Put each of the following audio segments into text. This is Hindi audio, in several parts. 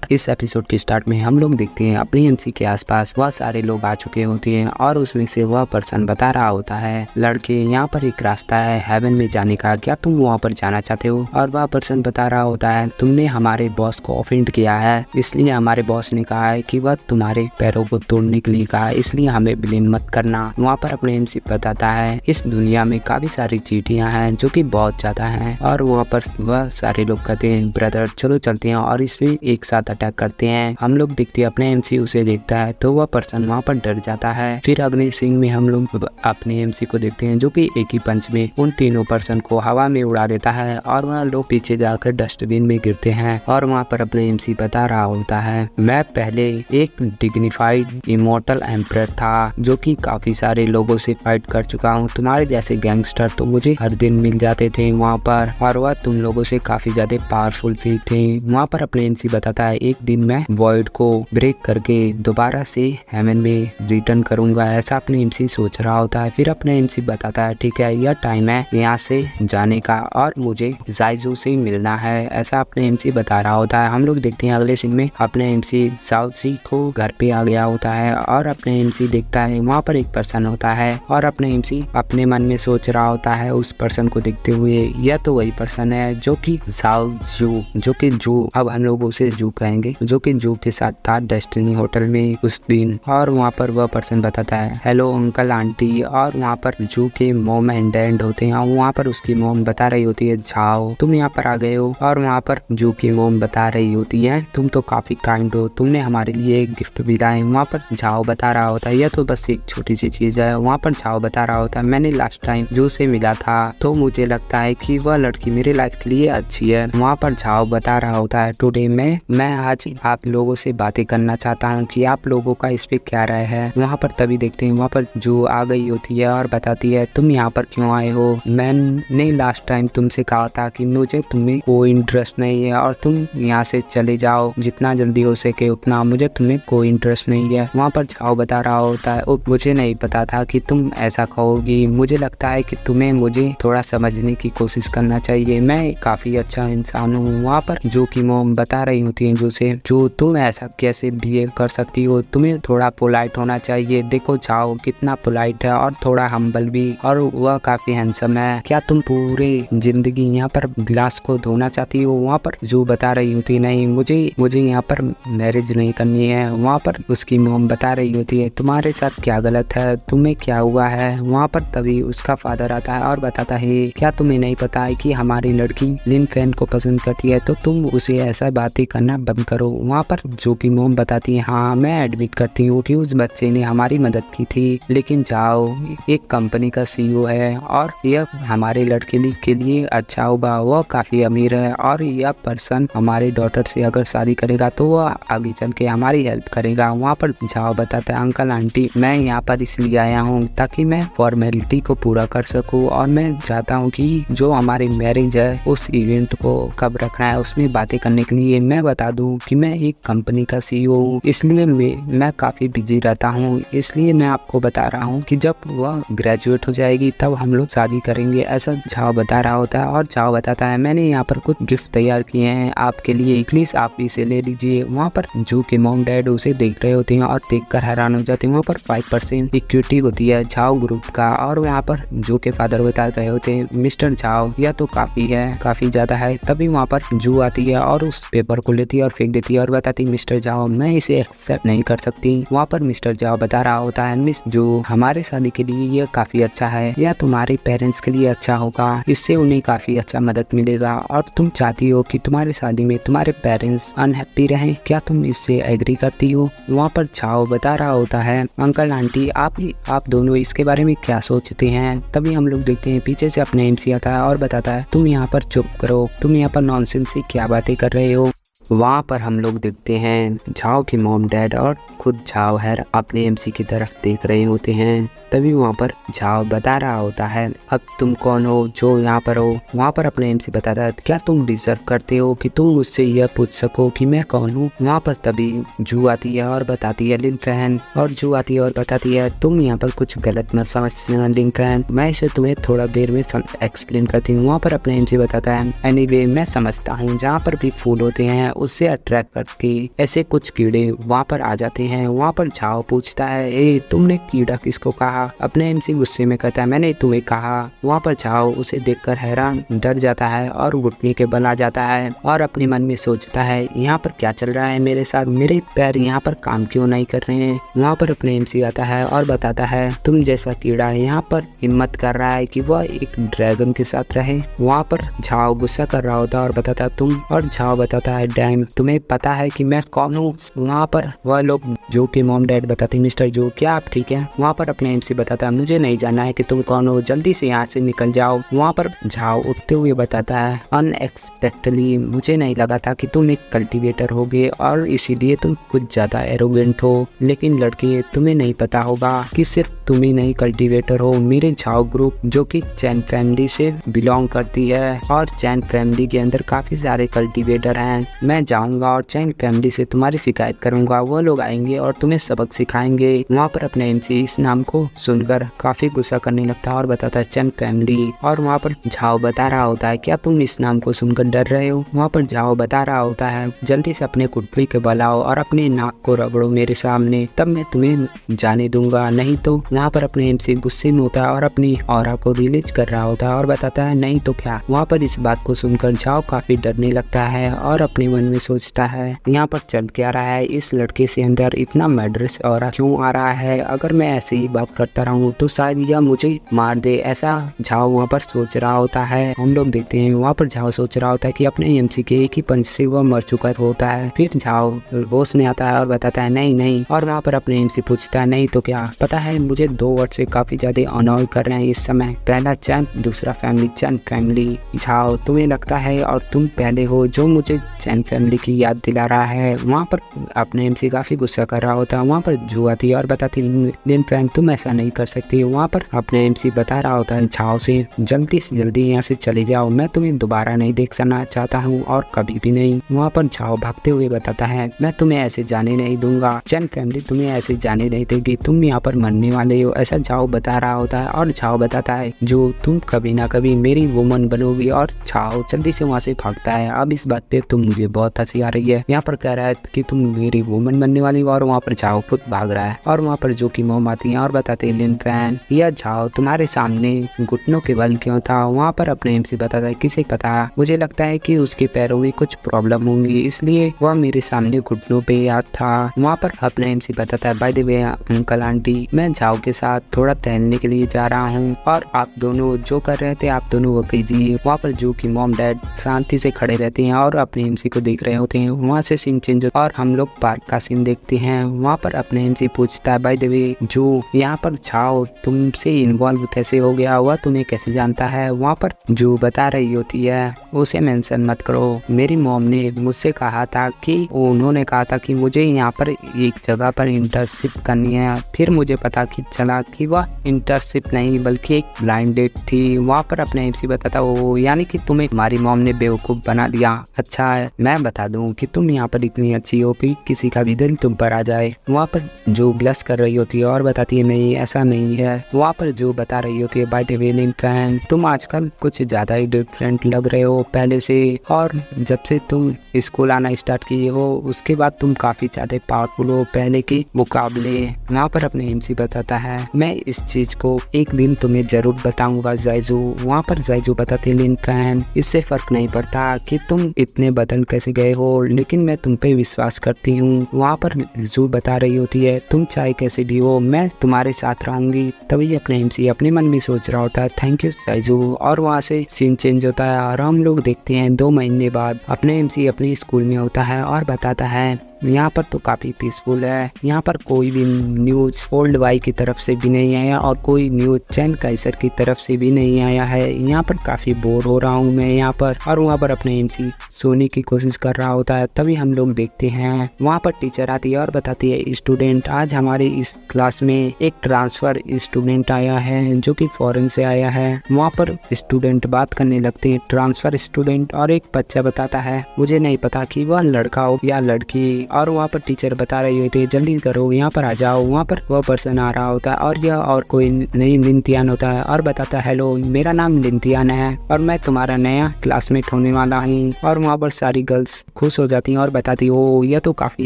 इस एपिसोड के स्टार्ट में हम लोग देखते हैं अपनी एमसी के आसपास बहुत सारे लोग आ चुके होते हैं और उसमें से वह पर्सन बता रहा होता है, लड़के यहाँ पर एक रास्ता है हेवन में जाने का, क्या तुम वहाँ पर जाना चाहते हो। और वह पर्सन बता रहा होता है, तुमने हमारे बॉस को ऑफेंड किया है, इसलिए हमारे बॉस ने कहा है कि वह तुम्हारे पैरों को तोड़ने के लिए कहा, इसलिए हमें ब्लेम मत करना। वहाँ पर अपने एमसी बताता है, इस दुनिया में काफी सारी चीटियाँ हैं जो कि बहुत ज्यादा हैं। और वहाँ पर वह सारे लोग कहते हैं, ब्रदर चलो चलते हैं और इसमें एक साथ अटैक करते हैं। हम लोग देखते हैं अपने एमसी उसे देखता है तो वह पर्सन वहाँ पर डर जाता है। फिर अगले सीन में हम लोग अपने एमसी को देखते हैं जो कि एक ही पंच में उन तीनों पर्सन को हवा में उड़ा देता है और वह लोग पीछे जाकर डस्टबिन में गिरते हैं। और वहाँ पर अपने एमसी बता रहा होता है, मैं पहले एक डिग्निफाइड इमोर्टल एम्परर था जो कि काफी सारे लोगों से फाइट कर चुका हूँ। तुम्हारे जैसे गैंगस्टर तो मुझे हर दिन मिल जाते थे वहाँ पर, और वह तुम लोगों से काफी ज्यादा पावरफुल फील थे। वहाँ पर अपने एमसी बताता है, एक दिन मैं वॉइड को ब्रेक करके दोबारा से हेवन में रिटर्न करूंगा, ऐसा अपने एमसी सोच रहा होता है। फिर अपने एमसी बताता है, ठीक है यह टाइम है यहाँ से जाने का और मुझे जायजू से मिलना है, ऐसा अपने एमसी बता रहा होता है। हम लोग देखते हैं अगले सीन में अपने एमसी साउथसी को घर पे आ गया होता है और अपने एमसी देखता है वहाँ पर एक पर्सन होता है और अपने एमसी अपने मन में सोच रहा होता है उस पर्सन को देखते हुए, यह तो वही पर्सन है जो कि साउथजू जो कि जू, अब हम लोग उसे जू कहेंगे, जो कि जू के साथ था डेस्टिनी होटल में उस दिन। और वहाँ पर वह पर्सन बताता है, हेलो अंकल आंटी, और वहाँ पर जू के मॉम एंड डैड होते हैं। वहाँ पर उसकी मॉम बता रही होती है, जाओ तुम यहाँ पर आ गए हो। और वहाँ पर जू की मॉम बता रही होती है, तुम तो काफी काइंड हो, तुमने हमारे लिए एक गिफ्ट भी लाए। वहाँ पर जाओ बता रहा होता है, यह तो बस एक छोटी सी चीज है। वहाँ पर जाओ बता रहा होता है, मैंने लास्ट टाइम जू से मिला था तो मुझे लगता है कि वह लड़की मेरे लाइफ के लिए अच्छी है। वहाँ पर जाओ बता रहा होता है, टुडे मैं आज आप लोगों से बातें करना चाहता हूँ कि आप लोगों का इस पे क्या राय है। वहाँ पर तभी देखते हैं वहाँ पर जो आ गई होती है और बताती है, तुम यहाँ पर क्यों आए हो, मैंने लास्ट टाइम तुमसे कहा था कि मुझे तुम्हें कोई इंटरेस्ट नहीं है और तुम यहाँ से चले जाओ जितना जल्दी हो सके उतना, मुझे तुम्हें कोई इंटरेस्ट नहीं है। वहाँ पर जाओ बता रहा होता है, मुझे नहीं पता था कि तुम ऐसा कहोगी, मुझे लगता है कि तुम्हें मुझे थोड़ा समझने की कोशिश करना चाहिए, मैं काफी अच्छा इंसान हूँ। वहाँ पर जो की मोम बता रही होती है जो तुम ऐसा कैसे बिहेव कर सकती हो, तुम्हें थोड़ा पोलाइट होना चाहिए, देखो जाओ कितना पोलाइट है और थोड़ा हम्बल भी, और वह काफी हैंडसम है, क्या तुम पूरे जिंदगी यहाँ पर गिलास को धोना चाहती हो। वहाँ पर जो बता रही होती है, नहीं मुझे यहाँ पर मैरिज नहीं करनी है। वहाँ पर उसकी मोम बता रही होती है, तुम्हारे साथ क्या गलत है, तुम्हें क्या हुआ है। वहाँ पर तभी उसका फादर आता है और बताता है, क्या तुम्हें नहीं पता है कि हमारी लड़की लिन फैन को पसंद करती है, तो तुम उसे ऐसा बातें करना बंद करो। वहाँ पर जो की मोम बताती है, हाँ मैं एडमिट करती हूँ कि उस बच्चे ने हमारी मदद की थी, लेकिन जाओ एक कंपनी का सीईओ है और यह हमारे लड़के के लिए अच्छा होगा, वह काफी अमीर है और यह पर्सन हमारे डॉटर से अगर शादी करेगा तो वह आगे चल के हमारी हेल्प करेगा। वहाँ पर जाओ बताता है, अंकल आंटी मैं यहाँ पर इसलिए आया हूँ ताकि मैं फॉर्मेलिटी को पूरा कर सकूँ और मैं चाहता हूँ कि जो हमारी मैरिज है उस इवेंट को कब रखना है उसमें बातें करने के लिए। मैं बता दूं कि मैं एक कंपनी का सीईओ हूँ, इसलिए मैं काफी बिजी रहता हूँ, इसलिए मैं आपको बता रहा हूँ कि जब वह ग्रेजुएट हो जाएगी तब हम लोग शादी करेंगे, ऐसा झाओ बता रहा होता है। और झाओ बताता है, मैंने यहाँ पर कुछ गिफ्ट तैयार किए हैं आपके लिए, प्लीज आप इसे ले लीजिए। वहाँ पर जो के मॉम डैड उसे देख रहे होते हैं और देखकर हैरान हो जाते हैं। वहाँ पर 5% इक्विटी होती है झाओ ग्रुप का, और यहाँ पर जो के फादर बता रहे होते हैं, मिस्टर झाओ यह तो काफी ज्यादा है। तभी वहाँ पर जू आती है और उस पेपर को लेती है और फेंक देती है और बताती है, मिस्टर जाओ मैं इसे एक्सेप्ट नहीं कर सकती। वहाँ पर मिस्टर जाओ बता रहा होता है, मिस जो हमारे शादी के लिए यह काफी अच्छा है, यह तुम्हारे पेरेंट्स के लिए अच्छा होगा, इससे उन्हें काफी अच्छा मदद मिलेगा और तुम चाहती हो कि तुम्हारी शादी में तुम्हारे पेरेंट्स अनहैप्पी रहें, क्या तुम इससे एग्री करती हो। वहाँ पर जाओ बता रहा होता है, अंकल आंटी आप दोनों इसके बारे में क्या सोचते हैं। तभी हम लोग देखते हैं पीछे से अपने एमसी आता है और बताता है, तुम यहाँ पर चुप करो, तुम यहाँ पर नॉनसेंस से क्या बातें कर रहे हो। वहाँ पर हम लोग देखते हैं झाओ की मॉम डैड और खुद झाओ हैर अपने एमसी की तरफ देख रहे होते हैं। तभी वहाँ पर झाओ बता रहा होता है, अब तुम कौन हो जो यहाँ पर हो। वहाँ पर अपने एमसी बताता है, क्या तुम डिजर्व करते हो कि तुम मुझसे यह पूछ सको कि मैं कौन हूँ। वहाँ पर तभी जू आती है और बताती है, लिन फैन, और जू आती है और बताती है, तुम यहाँ पर कुछ गलत मत समझना लिन फैन, मैं इसे तुम्हें थोड़ा देर में एक्सप्लेन करती हूँ। वहाँ पर अपने एमसी बताता है, एनीवे मैं समझता हूँ जहाँ पर भी फूल होते हैं उससे अट्रैक्ट करके ऐसे कुछ कीड़े वहाँ पर आ जाते हैं। वहाँ पर झाओ पूछता है, ए तुमने कीड़ा किसको कहा? अपने एमसी गुस्से में कहता है, मैंने तुम्हें कहा। वहाँ पर झाओ उसे देखकर हैरान डर जाता है और घुटने के बल आ जाता है और अपने मन में सोचता है, यहाँ पर क्या चल रहा है मेरे साथ? मेरे पैर यहाँ पर काम क्यों नहीं कर रहे हैं? वहाँ पर अपने एमसी आता है और बताता है, तुम जैसा कीड़ा यहाँ पर हिम्मत कर रहा है कि वह एक ड्रैगन के साथ रहे। वहाँ पर झाओ गुस्सा कर रहा होता है और बताता है तुम, और झाओ बताता है, डैम तुम्हें पता है कि मैं कौन हूँ? वहाँ पर वह लोग जो कि मॉम डैड बताते हैं, मिस्टर जो क्या आप ठीक है? वहाँ पर अपने एमसी बताता है, मुझे नहीं जानना है कि तुम कौन हो, जल्दी से यहाँ से निकल जाओ। वहाँ पर झाओ उठते हुए बताता है, अनएक्सपेक्टेडली मुझे नहीं लगा था कि तुम एक कल्टीवेटर होगे और इसीलिए तुम कुछ ज्यादा एरोगेंट हो। लेकिन लड़के तुम्हें नहीं पता होगा कि सिर्फ तुम ही नहीं कल्टीवेटर हो। मेरे झाओ ग्रुप जो कि चैन फैमिली से बिलोंग करती है और चैन फैमिली के अंदर काफी सारे कल्टीवेटर हैं। मैं जाऊंगा और चैन फैमिली से तुम्हारी शिकायत करूंगा। वो लोग आएंगे और तुम्हें सबक सिखाएंगे। वहाँ पर अपने एमसी इस नाम को सुनकर काफी गुस्सा करने लगता है और बताता है चैन फैमिली। और वहाँ पर झाओ बता रहा होता है, क्या तुम इस नाम को सुनकर डर रहे हो? वहाँ पर झाओ बता रहा होता है, जल्दी से अपने कुटपी के बल आओ और अपने नाक को रगड़ो मेरे सामने, तब मैं तुम्हें जाने दूंगा, नहीं तो। वहाँ पर अपने एमसी गुस्से में होता है और अपनी ऑरा को रिलीज कर रहा होता है और बताता है, नहीं तो क्या? वहाँ पर इस बात को सुनकर झाओ काफी डरने लगता है और अपने मन में सोचता है, यहाँ पर चल क्या रहा है? इस लड़के से अंदर इतना मर्डरस ऑरा क्यों आ रहा है? अगर मैं ऐसे ही बात करता रहूँ तो शायद यह मुझे मार दे, ऐसा झाओ वहाँ पर सोच रहा होता है। हम लोग देखते हैं वहाँ पर झाओ सोच रहा होता है कि अपने एमसी के एक ही पंच से वह मर चुका होता है। फिर झाओ होश में आता है और बताता है, नहीं नहीं। और वहाँ पर अपने एमसी पूछता है, नहीं तो क्या? पता है मुझे 2 वर्ड से काफी ज्यादा अनॉय कर रहे हैं इस समय। पहला चैन, दूसरा फैमिली, चैन फैमिली। झाओ तुम्हें लगता है और तुम पहले हो जो मुझे चैन फैमिली की याद दिला रहा है। वहाँ पर अपने एमसी काफी गुस्सा कर रहा होता है। वहाँ पर जू आती है और बताती, लिन फैन तुम ऐसा नहीं कर सकती। वहाँ पर अपने एमसी बता रहा होता है झाओ से, जल्दी से जल्दी यहाँ से चले जाओ, मैं तुम्हें दोबारा नहीं देखना चाहता हूँ और कभी भी नहीं। वहाँ पर झाओ भागते हुए बताता है, मैं तुम्हें ऐसे जाने नहीं दूंगा, चैन फैमिली तुम्हें ऐसे जाने नहीं देगी, तुम यहाँ पर मरने वाले हो, ऐसा झाओ बता रहा होता है। और झाओ बताता है, जो तुम कभी ना कभी मेरी वुमन बनोगी। और झाओ जल्दी से वहाँ से भागता है। अब इस बात पे तुम मुझे बहुत हंसी आ रही है। यहाँ पर कह रहा है कि तुम मेरी वुमन बनने वाली हो और वहाँ पर झाओ खुद भाग रहा है। और वहाँ पर जो की मोम आती है और बताते हैं, लिन फैन यह झाओ तुम्हारे सामने घुटनों के बल क्यों था? वहाँ पर अपने एमसी बताता है, किसे पता, मुझे लगता है कि उसके पैरों में कुछ प्रॉब्लम होंगी इसलिए वह मेरे सामने घुटनों पे याद था। वहाँ पर अपने एमसी बताता है, by the way uncle aunty, मैं झाओ के साथ थोड़ा टहलने के लिए जा रहा हूँ और आप दोनों जो कर रहे थे आप दोनों वो कीजिए। वहाँ पर जो की मॉम डैड शांति से खड़े रहते हैं और अपने एमसी को देख रहे होते हैं। वहाँ से सीन चेंज और हम लोग पार्क का सीन देखते हैं। वहाँ पर अपने एमसी पूछता है, बाय द वे जो यहाँ पर झाओ तुमसे इन्वॉल्व कैसे हो गया, वह तुम्हें कैसे जानता है? वहाँ पर जो बता रही होती है, उसे मेंशन मत करो, मेरी मॉम ने मुझसे कहा था कि उन्होंने कहा था कि मुझे यहाँ पर एक जगह पर इंटर्नशिप करनी है। फिर मुझे पता कि चला कि वह इंटर्नशिप नहीं बल्कि एक ब्लाइंड डेट थी। वहाँ पर अपने एमसी बताता, वो यानी कि तुम्हें हमारी मॉम ने बेवकूफ़ बना दिया। अच्छा है मैं बता दूं कि तुम यहाँ पर इतनी अच्छी हो कि किसी का भी दिल तुम पर आ जाए। वहाँ पर जो ब्लश कर रही होती है और बताती है, नहीं ऐसा नहीं है। वहाँ पर जो बता रही होती है, by the way Lin Fan तुम आजकल कुछ ज़्यादा ही डिफरेंट लग रहे हो पहले से, और जब से तुम स्कूल आना स्टार्ट किए हो उसके बाद तुम काफ़ी ज़्यादा पावरफुल हो पहले के मुकाबले। वहाँ पर अपने एमसी बताता है, मैं इस चीज़ को एक दिन तुम्हें जरूर बताऊंगा जायजू। वहाँ पर जायजू बताते, लिन फैन इससे फर्क नहीं पड़ता कि तुम इतने बदल कैसे गए हो, लेकिन मैं तुम पे विश्वास करती हूँ। वहाँ पर जू बता रही होती है, तुम चाहे कैसे भी हो मैं तुम्हारे साथ रहूंगी। तभी अपने एमसी अपने मन में सोच रहा होता है, थैंक यू जायजू। और वहाँ से सीन चेंज होता है और हम लोग देखते हैं 2 महीने बाद अपने एमसी अपने स्कूल में होता है और बताता है, यहाँ पर तो काफ़ी पीसफुल है, यहाँ पर कोई भी न्यूज़ ओल्ड वाई की तरफ से भी नहीं आया और कोई न्यूज़ चैन काइसर की तरफ से भी नहीं आया है। यहाँ पर काफ़ी बोर हो रहा हूँ मैं यहाँ पर। और वहाँ पर अपने एमसी सोने की कोशिश कर रहा होता है। तभी हम लोग देखते हैं वहाँ पर टीचर आती है और बताती है, स्टूडेंट आज हमारे इस क्लास में एक ट्रांसफ़र स्टूडेंट आया है जो कि फॉरेन से आया है। वहाँ पर स्टूडेंट बात करने लगते हैं, ट्रांसफ़र स्टूडेंट, और एक बच्चा बताता है, मुझे नहीं पता कि वह लड़का हो या लड़की। और वहाँ पर टीचर बता रही होती है, जल्दी करो यहाँ पर आ जाओ। वहाँ पर वह पर्सन आ रहा होता है और यह और कोई नहीं लिंतियान होता है और बताता है, हेलो मेरा नाम लिंतियान है और मैं तुम्हारा नया क्लासमेट होने वाला हूँ। और वहाँ पर सारी गर्ल्स गर्ल्स खुश हो जाती हैं और बताती है ओ ये तो काफी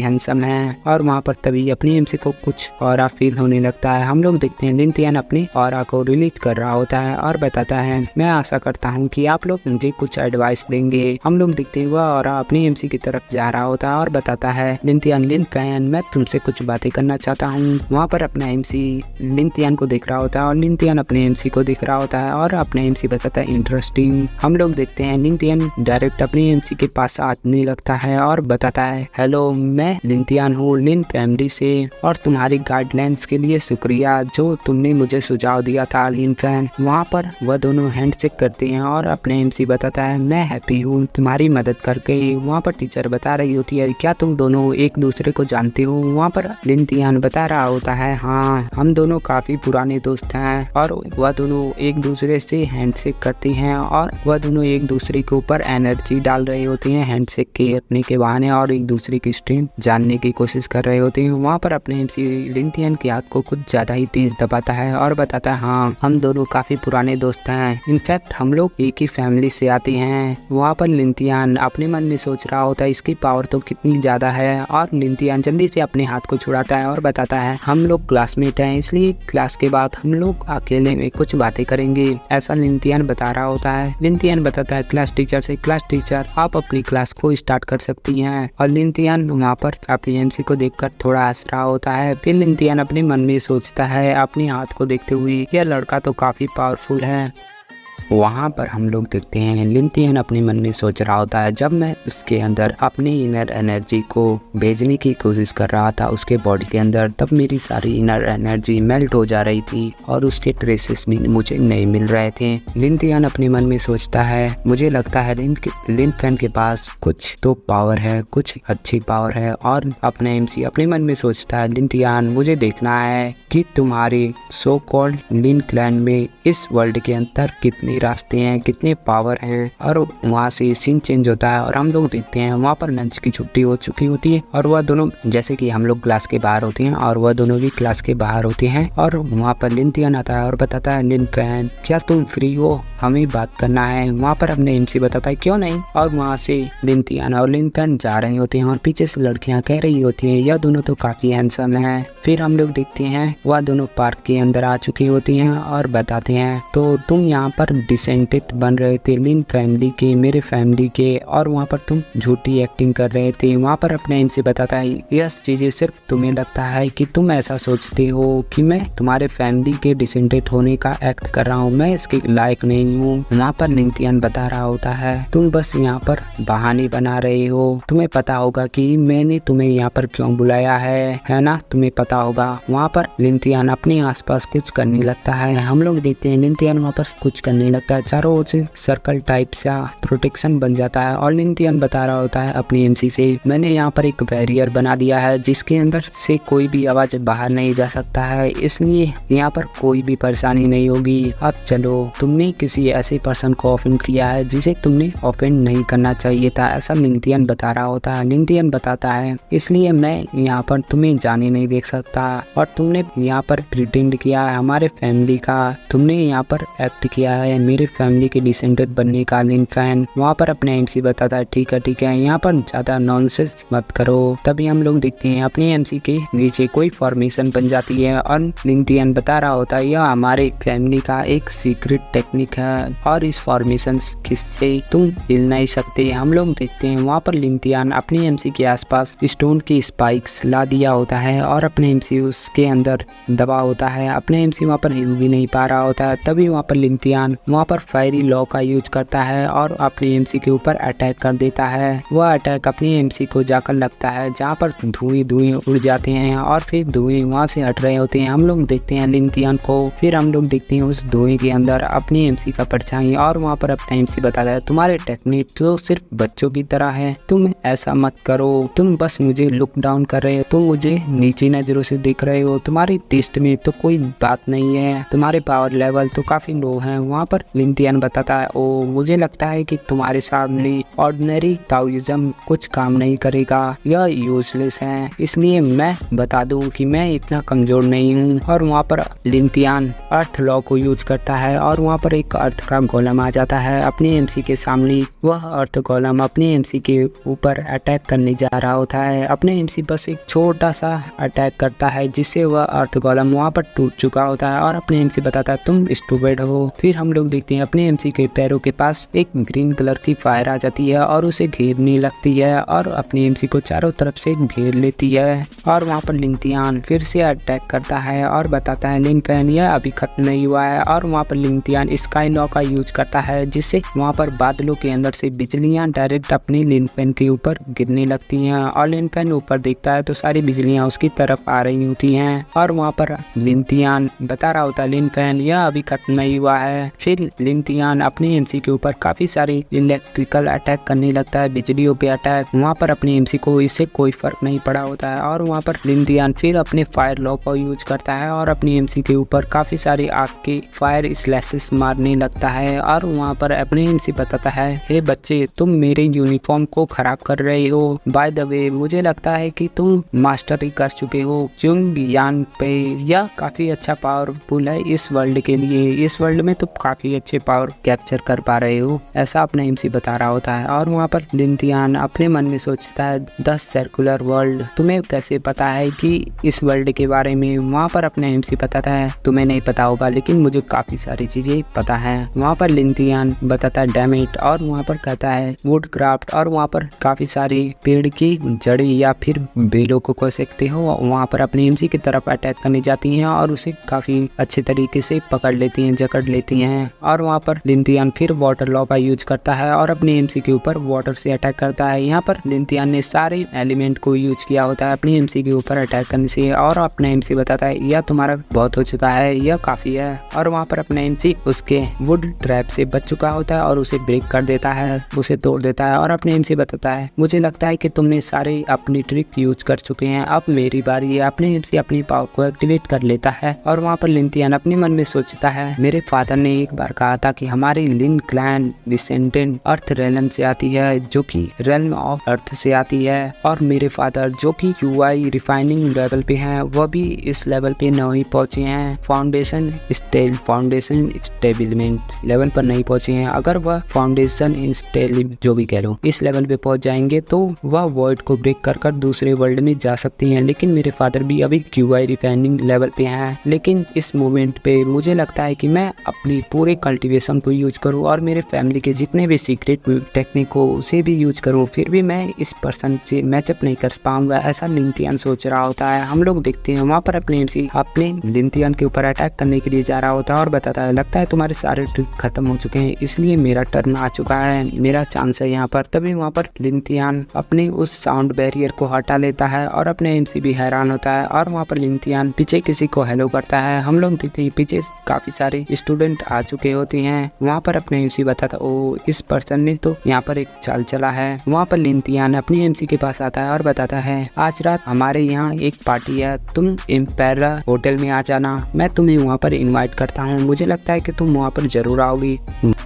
हैंडसम है। और वहाँ पर तभी अपनी एमसी को कुछ ऑरा फील होने लगता है। हम लोग देखते हैं लिन तियान अपनी ऑरा को रिलीज कर रहा होता है और बताता है मैं आशा करता हूँ कि आप लोग मुझे कुछ एडवाइस देंगे। हम लोग देखते हैं वह ऑरा अपनी एमसी की तरफ जा रहा होता है और बताता है लिन तियान लिन फैन मैं तुमसे कुछ बातें करना चाहता हूँ। वहाँ पर अपना एमसी लिन तियान को देख रहा होता है और लिन तियान अपने एमसी को देख रहा होता है और अपने एमसी बताता है इंटरेस्टिंग। हम लोग देखते हैं लिन तियान डायरेक्ट अपनी एमसी के पास आने लगता है और बताता है हेलो मैं लिन तियान हूँ लिन फैमिली से और तुम्हारी गाइडलाइंस के लिए शुक्रिया जो तुमने मुझे सुझाव दिया था लिन फैन। वहाँ पर वह दोनों हैंडशेक करते हैं और अपने एमसी बताता है मैं हैप्पी हूँ तुम्हारी मदद करके। वहाँ पर टीचर बता रही होती है क्या तुम दोनों एक दूसरे को जानते हो। वहाँ पर लिन तियान बता रहा होता है हाँ हम दोनों काफी पुराने दोस्त हैं और वह दोनों एक दूसरे से हैंडशेक करती हैं और वह दोनों एक दूसरे के ऊपर एनर्जी डाल रही होती हैं हैंडशेक करने के बहाने और एक दूसरे की स्ट्रेंथ जानने की कोशिश कर रहे होते हैं। वहाँ पर अपने एमसी लिन तियान के हाथ को कुछ ज्यादा ही तेज दबाता है और बताता है हाँ हम दोनों काफी पुराने दोस्त हैं इनफैक्ट हम लोग एक ही फैमिली से आते हैं। वहाँ पर लिन तियान अपने मन में सोच रहा होता है इसकी पावर तो कितनी ज्यादा है और लिन तियान जल्दी से अपने हाथ को छुड़ाता है और बताता है हम लोग क्लासमेट हैं इसलिए क्लास के बाद हम लोग अकेले में कुछ बातें करेंगे ऐसा लिन तियान बता रहा होता है। लिन तियान बताता है क्लास टीचर से क्लास टीचर आप अपनी क्लास को स्टार्ट कर सकती हैं और लिन तियान वहाँ पर अपनी एमसी को देखकर थोड़ा हंस रहा होता है। फिर लिन तियान अपने मन में सोचता है अपने हाथ को देखते हुए यह लड़का तो काफी पावरफुल है। वहाँ पर हम लोग देखते हैं लिन तियान अपने मन में सोच रहा होता है जब मैं उसके अंदर अपनी इनर एनर्जी को भेजने की कोशिश कर रहा था उसके बॉडी के अंदर तब मेरी सारी इनर एनर्जी मेल्ट हो जा रही थी और उसके ट्रेसेस भी मुझे नहीं मिल रहे थे। लिन तियान अपने मन में सोचता है मुझे लगता है लिन फैन के पास कुछ तो पावर है कुछ अच्छी पावर है और अपने एमसी अपने मन में सोचता है लिन तियान मुझे देखना है कि तुम्हारे सो कॉल्ड लिन क्लैन में इस वर्ल्ड के अंदर कितने रास्ते हैं कितने पावर हैं। और वहाँ से सीन चेंज होता है और हम लोग देखते हैं वहाँ पर लंच की छुट्टी हो चुकी होती है और वह दोनों जैसे कि हम लोग क्लास के बाहर होते हैं और वह दोनों भी क्लास के बाहर होते हैं और वहाँ पर लिन तियान आता है और बताता है लिन फैन क्या तुम फ्री हो हमें बात करना है। वहाँ पर अपने एमसी बताता है क्यों नहीं और वहाँ से लिन तियान और लिन फैन जा रहे होते हैं और पीछे से लड़कियाँ कह रही होती हैं यह दोनों तो काफी हैंडसम है। फिर हम लोग देखते हैं वह दोनों पार्क के अंदर आ चुकी होती हैं और बताते हैं तो तुम यहाँ पर डिसेंटेड बन रहे थे लिन फैमिली के मेरे फैमिली के और वहाँ पर तुम झूठी एक्टिंग कर रहे थे। वहाँ पर अपने एमसी बताता है यह चीजें सिर्फ तुम्हें लगता है कि तुम ऐसा सोचते हो कि मैं तुम्हारे फैमिली के डिसेंटेड होने का एक्ट कर रहा हूँ मैं इसके लायक नहीं हूँ। वहाँ पर लिन तियान बता रहा होता है तुम बस यहाँ पर बहाने बना रहे हो तुम्हें पता होगा कि मैंने तुम्हें यहाँ पर क्यों बुलाया है ना तुम्हें पता होगा। वहाँ पर लिन तियान अपने आसपास कुछ करने लगता है। हम लोग देखते हैं लिन तियान वहाँ पर कुछ करने लगता है चारों ओर से सर्कल टाइप सा प्रोटेक्शन बन जाता है और लिन तियान बता रहा होता है अपनी एमसी से मैंने यहाँ पर एक बैरियर बना दिया है जिसके अंदर से कोई भी आवाज बाहर नहीं जा सकता है इसलिए यहाँ पर कोई भी परेशानी नहीं होगी। अब चलो तुमने किसी ऐसे पर्सन को ऑफेंड किया है जिसे तुमने ऑफेंड नहीं करना चाहिए था ऐसा लिन तियान बता रहा होता है। लिन तियान बताता है इसलिए मैं यहाँ पर तुम्हें जाने नहीं देख सकता और तुमने यहाँ पर प्रिटेंड किया है हमारे फैमिली का तुमने यहाँ पर एक्ट किया है मेरे फैमिली के डिसेंडेंट बनने का लिन फैन। वहाँ पर अपने एमसी बताता है ठीक है यहाँ पर ज्यादा नॉनसेंस मत करो। तभी हम लोग देखते हैं अपने एमसी के नीचे कोई फॉर्मेशन बन जाती है और लिन तियान बता रहा होता है यह हमारे फैमिली का एक सीक्रेट टेक्निक है और इस फॉर्मेशन से तुम हिल नहीं सकते। हम लोग देखते हैं वहाँ पर लिन तियान अपने एमसी के आसपास स्टोन की स्पाइक्स ला दिया होता है और अपने एमसी उसके अंदर दबा होता है। अपने एमसी वहाँ पर हिल भी नहीं पा रहा होता है। तभी वहाँ पर लिन तियान वहाँ पर फायरी लॉ का यूज करता है और अपने एमसी के ऊपर अटैक कर देता है। वह अटैक अपनी एमसी को जाकर लगता है जहाँ पर धुएं उड़ जाते हैं और फिर धुएं वहाँ से हट रहे होते हैं। हम लोग देखते हैं लिन तियान को फिर हम लोग देखते हैं उस धुएं के अंदर अपनी एमसी का परछाई और वहाँ पर अपना एमसी बताता है तुम्हारे टेक्निक तो सिर्फ बच्चों की तरह है तुम ऐसा मत करो तुम बस मुझे लुक डाउन कर रहे हो तुम मुझे नीचे नजरों से देख रहे हो तुम्हारी टेस्ट में तो कोई बात नहीं है तुम्हारे पावर लेवल तो काफी लो है। वहाँ पर लिंथियन बताता है, ओ मुझे लगता है कि तुम्हारे सामने ऑर्डिनरी ताओइज्म कुछ काम नहीं करेगा, यह यूजलेस है, इसलिए मैं बता दूं कि मैं इतना कमजोर नहीं हूँ। और वहाँ पर लिंथियन अर्थ लॉ को यूज करता है और वहाँ पर एक अर्थ का गोलम आ जाता है अपने एमसी के सामने। वह अर्थ गोलम अपने एमसी के ऊपर अटैक करने जा रहा होता है। अपने एमसी बस एक छोटा सा अटैक करता है जिससे वह अर्थ गोलम वहाँ पर टूट चुका होता है और अपने एमसी बताता है तुम स्टूपिड हो। फिर हम लोग देखते हैं अपने एमसी के पैरों के पास एक ग्रीन कलर की फायर आ जाती है और उसे घेरने लगती है और अपने एमसी को चारों तरफ से घेर लेती है। और वहाँ पर लिंथियन फिर से अटैक करता है और बताता है लिन फैन यह अभी खत्म नहीं हुआ है। और वहाँ पर लिंथियन स्काई लॉ का यूज करता है जिससे वहाँ पर बादलों के अंदर से बिजलियां डायरेक्ट अपनी लिन फैन के ऊपर गिरने लगती हैं और लिन फैन ऊपर देखता है तो सारी बिजलियां उसकी तरफ आ रही होती हैं। और वहाँ पर लिंथियन बता रहा होता है लिन फैन यह अभी खत्म नहीं हुआ है। फिर लिंथियन अपने एमसी के ऊपर काफी सारे इलेक्ट्रिकल अटैक करने लगता है, बिजलियों के अटैक। वहाँ पर अपने एमसी को इससे कोई फर्क नहीं पड़ा होता है और वहाँ पर लिंथियन फिर अपने फायर लॉ का यूज करता है और अपनी एमसी के ऊपर काफी सारी आग के फायर स्लैशेस मारने लगता है। और वहाँ पर अपने एमसी बताता है हे बच्चे तुम मेरे यूनिफॉर्म को खराब कर रहे हो, बाय द वे मुझे लगता है कि तुम मास्टरी कर चुके हो चुंग यान पे, यह काफी अच्छा पावरफुल है इस वर्ल्ड के लिए, इस वर्ल्ड में तुम काफी अच्छे पावर कैप्चर कर पा रहे हो, ऐसा अपना एमसी बता रहा होता है। और वहाँ पर लिंथियन अपने मन में सोचता है 10 सर्कुलर वर्ल्ड, तुम्हें कैसे पता है कि इस वर्ल्ड के बारे में। वहाँ पर अपने एमसी बताता है तुम्हें नहीं पता होगा लेकिन मुझे काफी सारी चीजें पता है। वहाँ पर लिंथियन बताता है डैम इट और वहाँ पर कहता है वुड क्राफ्ट और वहाँ पर काफी सारी पेड़ की जड़ी या फिर बेलों को कह सकते हो वहाँ पर अपने एमसी की तरफ अटैक करने जाती हैं और उसे काफी अच्छे तरीके से पकड़ लेती हैं, जकड़ लेती हैं। और वहाँ पर लिंथियन फिर वाटर लॉ का यूज करता है और अपने एमसी के ऊपर वाटर से अटैक करता है। यहाँ पर लिंथियन ने सारे एलिमेंट को यूज किया होता है अपने एमसी के ऊपर अटैक करने से और अपने एमसी बताता है यह तुम्हारा बहुत हो चुका है, यह काफी है। और वहाँ पर अपने एमसी उसके वुड ट्रैप से बच चुका होता है और उसे ब्रेक कर देता है, उसे तोड़ देता है। और अपने एमसी बताता है मुझे लगता है कि तुमने सारे अपनी ट्रिक यूज कर चुके हैं, अब मेरी बारी है। अपने एमसी अपनी पावर को एक्टिवेट कर लेता है और वहाँ पर लिंथियन अपने मन में सोचता है मेरे फादर ने एक बार कहा था कि हमारी लिन क्लैन डिसेंडेंट अर्थ रेलम से आती है जो कि रेलम ऑफ अर्थ से आती है और मेरे फादर जो कि QI रिफाइनिंग लेवल पे हैं वह भी इस लेवल पे नहीं पहुंचे हैं, फाउंडेशन स्टेबिलिमेंट लेवल पर नहीं पहुंचे हैं। अगर वह फाउंडेशन जो भी कह लो इस लेवल पे पहुंच जाएंगे तो वह वॉइड को ब्रेक कर दूसरे वर्ल्ड में जा सकती हैं। लेकिन मेरे फादर भी अभी QI रिफाइनिंग लेवल पे हैं। लेकिन इस मोमेंट पे मुझे लगता है कि मैं अपनी पूरे कल्टीवेशन को यूज करूँ और मेरे फैमिली के जितने भी सीक्रेट टेक्निक हो उसे भी यूज करूँ, फिर भी मैं इस पर्सन से मैचअप नहीं कर पाऊंगा, ऐसा लिंथियन सोच रहा होता है। हम लोग देखते हैं वहाँ पर अपने लिंथियन के ऊपर अटैक करने के लिए जा रहा होता है और बताता है लगता है तुम्हारे सारे ट्रिक खत्म हो चुके हैं इसलिए मेरा टर्न आ चुका है, मेरा चांस है यहाँ पर। तभी वहाँ पर लिंथियन अपने उस साउंड बैरियर को हटा लेता है और अपने एमसी भी हैरान होता है। और वहाँ पर लिंथियन पीछे किसी को हेलो करता है। हम लोग देखते हैं पीछे काफी सारे स्टूडेंट आ चुके होते हैं। वहाँ पर अपने एमसी बताता ओ इस पर्सन ने तो यहाँ पर एक चाल चला है। वहाँ पर लिंथियन अपनी एमसी के पास आता है और बताता है आज रात हमारे यहाँ एक पार्टी है, तुम एम्पेरा होटल में आ जाना, मैं तुम्हें वहाँ पर इनवाइट करता हूँ, मुझे लगता है कि तुम वहाँ पर जरूर आओगी।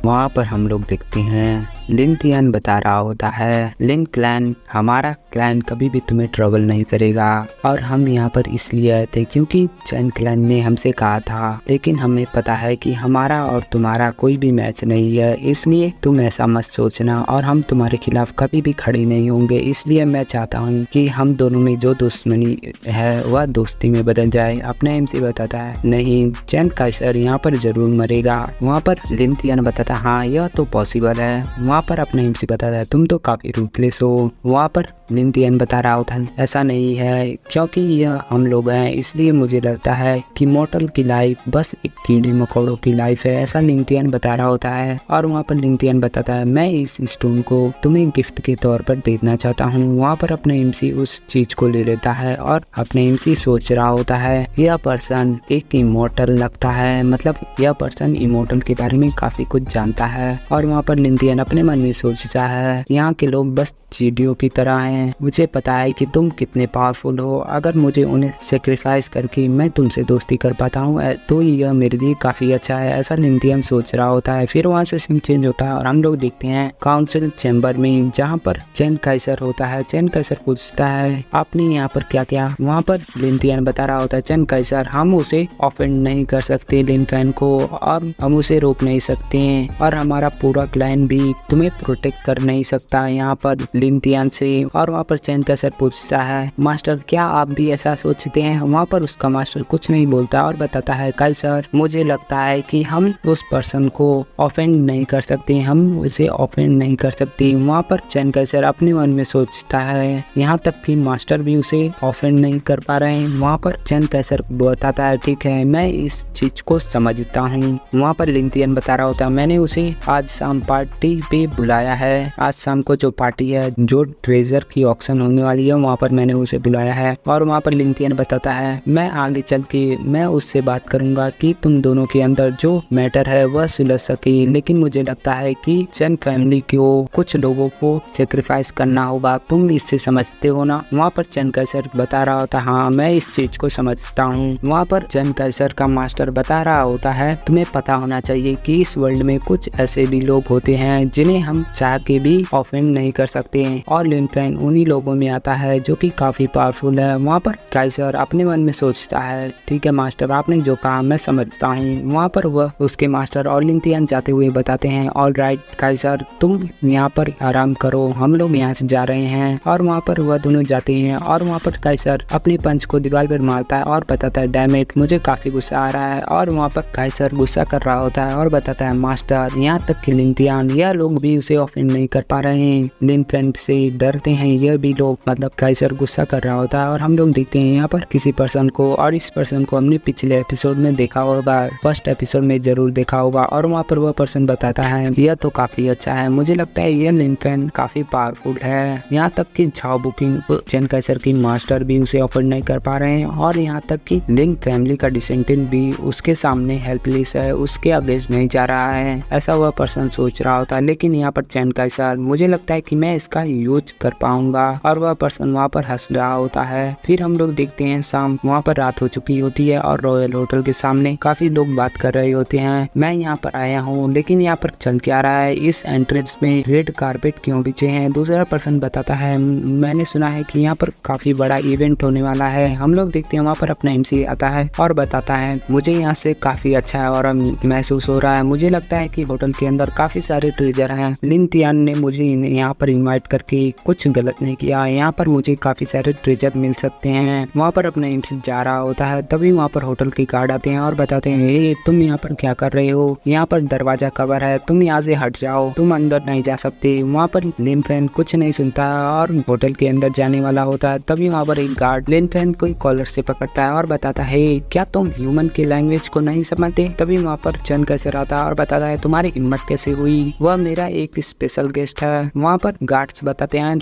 वहाँ पर हम लोग देखते हैं लिंथियन बता रहा होता है लिन क्लैन हमारा क्लैन कभी भी तुम्हें ट्रबल नहीं करेगा और हम यहाँ पर इसलिए आए थे क्योंकि चैन क्लैन ने हमसे कहा था, लेकिन हमें पता है कि हमारा और तुम्हारा कोई भी मैच नहीं है, इसलिए तुम ऐसा मत सोचना और हम तुम्हारे खिलाफ कभी भी खड़े नहीं होंगे। इसलिए मैं चाहता हूँ कि हम दोनों में जो दुश्मनी है वह दोस्ती में बदल जाए। अपने एमसी बताता है नहीं चैन काइसर यहाँ पर जरूर मरेगा। वहाँ पर लिंथियन बताता हाँ यह तो पॉसिबल है। वहाँ पर अपने एमसी बताता है तुम तो काफी रूथलेस हो। वहाँ पर लिंथियन बता रहा होता है ऐसा नहीं है क्योंकि यह हम लोग हैं इसलिए मुझे लगता है कि मॉर्टल की लाइफ बस एक कीड़े मकोड़ों की लाइफ है, ऐसा लिंथियन बता रहा होता है। और वहाँ पर लिंथियन बताता है मैं इस स्टोन को तुम्हें गिफ्ट के तौर पर देना चाहता हूँ। वहाँ पर अपने एमसी उस चीज को ले लेता है और अपने एमसी सोच रहा होता है यह पर्सन एक इमोर्टल लगता है, मतलब यह पर्सन इमोर्टल के बारे में काफी कुछ जानता है। और वहाँ पर लिंथियन अपने मन में सोचता है यहाँ के लोग बस चींटियों की तरह हैं। मुझे पता है कि तुम कितने पावरफुल हो। अगर मुझे उन्हें सेक्रीफाइस करके मैं तुमसे दोस्ती कर पाता हूँ तो यह मेरे लिए काफ़ी अच्छा है, ऐसा लिंथियन सोच रहा होता है। फिर वहाँ से सीन चेंज होता है और हम लोग देखते हैं काउंसिल चैम्बर में, जहाँ पर चैन काइसर होता है। चैन काइसर पूछता है आपने यहाँ पर क्या किया। वहाँ पर लिंथियन बता रहा होता है चैन काइसर हम उसे ऑफेंड नहीं कर सकते लिन फैन को, और हम उसे रोक नहीं सकते हैं, और हमारा पूरा क्लैन भी तुम्हें प्रोटेक्ट कर नहीं सकता यहाँ पर लिंथियन से। और वहाँ पर चैन काइसर पूछता है मास्टर क्या आप भी ऐसा सोचते हैं। वहाँ पर उसका मास्टर कुछ नहीं बोलता और बताता है काइसर मुझे लगता है कि हम उस पर्सन को ऑफेंड नहीं कर सकते, हम उसे ऑफेंड नहीं कर सकते। वहाँ पर चैन काइसर अपने मन में सोचता है यहाँ तक कि मास्टर भी उसे ऑफेंड नहीं कर पा रहे हैं। वहाँ पर चैन काइसर बताता है ठीक है मैं इस चीज को समझता हूँ। वहाँ पर लिंथियन बता रहा होता है मैंने उसे आज शाम पार्टी पे बुलाया है। आज शाम को जो पार्टी है, जो ट्रेजर की ऑक्शन होने वाली है, वहाँ पर मैंने उसे बुलाया है। और वहाँ पर लिंथियन बताता है मैं आगे चल के मैं उससे बात करूंगा कि तुम दोनों के अंदर जो मैटर है वह सुलझ सके, लेकिन मुझे लगता है कि चैन फैमिली को कुछ लोगों को सेक्रीफाइस करना होगा, तुम इससे समझते हो ना। वहाँ पर चैन काइसर बता रहा होता है हाँ मैं इस चीज को समझता हूँ। वहाँ पर चैन काइसर का मास्टर बता रहा होता है तुम्हें पता होना चाहिए कि इस वर्ल्ड में कुछ ऐसे भी लोग होते हैं जिन्हें हम चाह के भी ऑफेंड नहीं कर सकते हैं, और लिन फैन उन्हीं लोगों में आता है जो कि काफी पावरफुल है। वहाँ पर काइसर अपने मन में सोचता है ठीक है मास्टर आपने जो कहा मैं समझता हूँ। वहाँ पर वह उसके मास्टर और लिंथियन जाते हुए बताते हैं ऑल राइट काइसर तुम यहाँ पर आराम करो, हम लोग यहाँ से जा रहे हैं। और वहाँ पर वह दोनों जाते हैं और वहाँ पर काइसर अपने पंच को दीवार पर मारता है और बताता है डैम इट मुझे काफी गुस्सा आ रहा है। और वहाँ पर काइसर गुस्सा कर रहा होता है और बताता है मास्टर यहाँ तक कि लिंथियन यह लोग भी उसे ऑफेंड नहीं कर पा रहे हैं, लिन फैन से डरते हैं यह भी लोग। मतलब काइसर गुस्सा कर रहा होता है और हम लोग देखते हैं यहाँ पर किसी पर्सन को, और इस पर्सन को हमने पिछले एपिसोड में देखा होगा, फर्स्ट एपिसोड में जरूर देखा होगा। और वहाँ पर वह पर्सन बताता है यह तो काफी अच्छा है, मुझे लगता है यह लिन फैन काफी पावरफुल है। यहाँ तक कि झाओ बुकिंग चैन काइसर की मास्टर भी उसे ऑफर नहीं कर पा रहे हैं, और यहाँ तक कि लिन फैमिली का डिसेंडेंट भी उसके सामने हेल्पलेस है, उसके अगेंस्ट नहीं जा रहा है, ऐसा वह पर्सन सोच रहा होता है। लेकिन यहाँ पर चैन काइसर मुझे लगता है कि मैं इसका यूज कर पाऊंगा, और वह पर्सन वहाँ पर हंस रहा होता है। फिर हम लोग देखते हैं शाम, वहाँ पर रात हो चुकी होती है और रॉयल होटल के सामने काफी लोग बात कर रहे होते हैं मैं यहाँ पर आया हूँ, लेकिन यहाँ पर चल क्या रहा है, इस एंट्रेंस में रेड कारपेट क्यों बिछे हैं। दूसरा पर्सन बताता है मैंने सुना है कि यहाँ पर काफी बड़ा इवेंट होने वाला है। हम लोग देखते हैं वहाँ पर अपना MC आता है और बताता है मुझे यहाँ से काफी अच्छा है और महसूस हो रहा है, मुझे लगता है कि होटल के अंदर काफी सारे ट्रेजर हैं। लिंथियन ने मुझे यहाँ पर इनवाइट करके कुछ गलत नहीं किया, यहाँ पर मुझे काफी सारे ट्रेजर मिल सकते हैं। वहाँ पर अपना MC जा रहा होता है, तभी वहाँ पर होटल के गार्ड आते हैं और बताते हैं ए तुम यहाँ पर क्या कर रहे हो, यहाँ पर दरवाजा कवर है, तुम यहाँ से हट जाओ, तुम अंदर नहीं जा सकते। वहाँ पर लिन फैन कुछ नहीं सुनता और होटल के अंदर जाने वाला होता है। तभी वहाँ पर एक गार्ड लिन फैन को कॉलर से पकड़ता है और बताता है क्या तुम ह्यूमन की लैंग्वेज को नहीं समझते। तभी वहाँ पर चैन काइसर आता है और बताता है तुम्हारी हिम्मत कैसे हुई, वह मेरा एक स्पेशल गेस्ट है। वहाँ पर गार्ड्स बताते हैं I am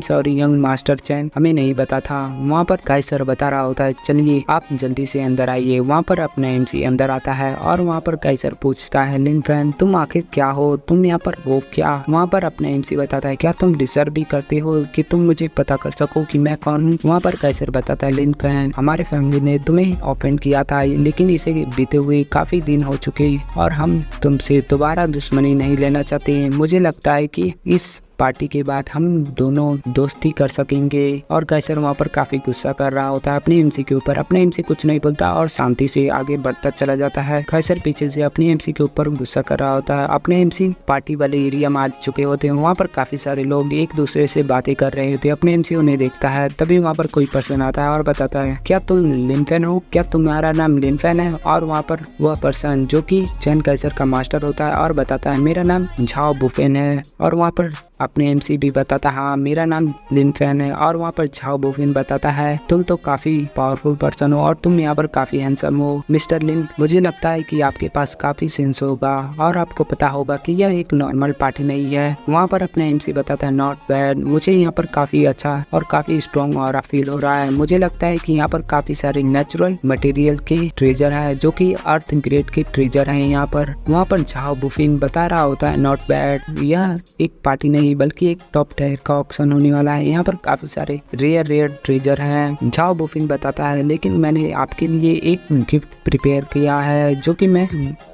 sorry young master Chan, हमें नहीं पता था। वहाँ पर काइसर बता रहा होता है चलिए आप जल्दी से अंदर आइए। वहाँ पर अपना MC अंदर आता है और वहाँ पर काइसर पूछता है लिन फैन तुम आखिर क्या हो, तुम यहाँ पर हो क्या। वहाँ पर अपना MC बताता है क्या तुम डिजर्व भी करते हो कि तुम मुझे पता कर सको कि मैं कौन हूँ। वहाँ पर काइसर बताता है लिन फैन हमारे फैमिली ने तुम्हें ऑफेंड किया था, लेकिन इसे बीते हुए काफी दिन हो चुके और हम तुमसे दोबारा दुश्मनी नहीं लेना चाहते। मुझे लगता है कि इस पार्टी के बाद हम दोनों दोस्ती कर सकेंगे। और काइसर वहाँ पर काफी गुस्सा कर रहा होता है अपने MC के ऊपर। अपने MC कुछ नहीं बोलता और शांति से आगे बढ़ता चला जाता है। काइसर पीछे से अपने MC के ऊपर गुस्सा कर रहा होता है। अपने MC पार्टी वाले एरिया में आ चुके होते हैं, वहाँ पर काफी सारे लोग एक दूसरे से बातें कर रहे होते हैं। अपने MC उन्हें देखता है, तभी वहाँ पर कोई पर्सन आता है और बताता है क्या तुम लिन फैन हो, क्या तुम्हारा नाम लिन फैन है। और वहाँ पर वह पर्सन जो कि चैन काइसर का मास्टर होता है और बताता है मेरा नाम झाओ बुफेन है। और वहाँ पर अपने MC भी बताता है हाँ मेरा नाम लिन फैन है। और वहाँ पर झाओ बुफिन बताता है तुम तो काफी पावरफुल पर्सन हो और तुम यहाँ पर काफी हैंडसम हो मिस्टर लिन, मुझे लगता है कि आपके पास काफी सेंस होगा और आपको पता होगा कि यह एक नॉर्मल पार्टी नहीं है। वहाँ पर अपने MC बताता है नॉट बैड, मुझे यहाँ पर काफी अच्छा और काफी स्ट्रॉन्ग और फील हो रहा है। मुझे लगता है कि यहाँ पर काफी सारे नेचुरल मटेरियल के ट्रेजर है जो कि अर्थ ग्रेड के ट्रेजर है यहाँ पर। वहाँ पर झाओ बुफिन बता रहा होता है नॉट बैड, यह एक पार्टी नहीं नहीं बल्कि एक टॉप टायर का ऑक्शन होने वाला है। यहाँ पर काफी सारे रेयर ट्रेजर हैं। झाओ बुफिन बताता है लेकिन मैंने आपके लिए एक गिफ्ट प्रिपेयर किया है जो कि मैं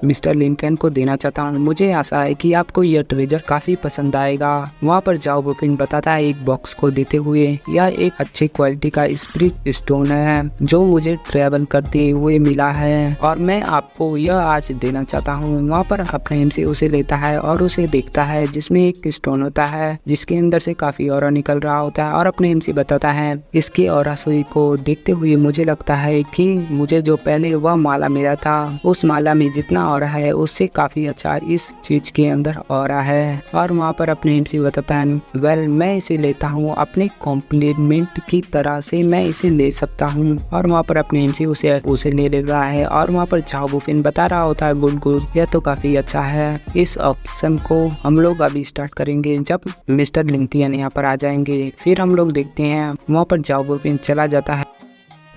मिस्टर लिंकन को देना चाहता हूँ। मुझे आशा है कि आपको यह ट्रेजर काफी पसंद आएगा। वहाँ पर झाओ बुफिन बताता है एक बॉक्स को देते हुए, यह एक अच्छी क्वालिटी का स्पिरिट स्टोन है जो मुझे ट्रेवल करते हुए मिला है और मैं आपको यह आज देना चाहता हूँ। वहाँ पर अपने एम से उसे लेता है और उसे देखता है जिसमें एक स्टोन होता है जिसके अंदर से काफी ऑरा निकल रहा होता है और अपने एम से बताता है इसके ऑरा सुई को देखते हुए मुझे लगता है कि मुझे जो पहले वह माला मिला था उस माला में जितना ऑरा है उससे काफी अच्छा इस चीज के अंदर ऑरा है। और वहाँ पर अपने एम से बताता है वेल मैं इसे लेता हूँ अपने कॉम्प्लीमेंट की तरह से मैं इसे ले सकता हूँ। और वहाँ पर अपने एम से उसे ले रहा है और वहाँ पर झाओ बुफिन बता रहा होता है गुड यह तो काफी अच्छा है। इस ऑप्शन को हम लोग अभी स्टार्ट करेंगे जब मिस्टर लिंकन यहाँ पर आ जाएंगे। फिर हम लोग देखते हैं वहाँ पर झाओ बुफिन चला जाता है,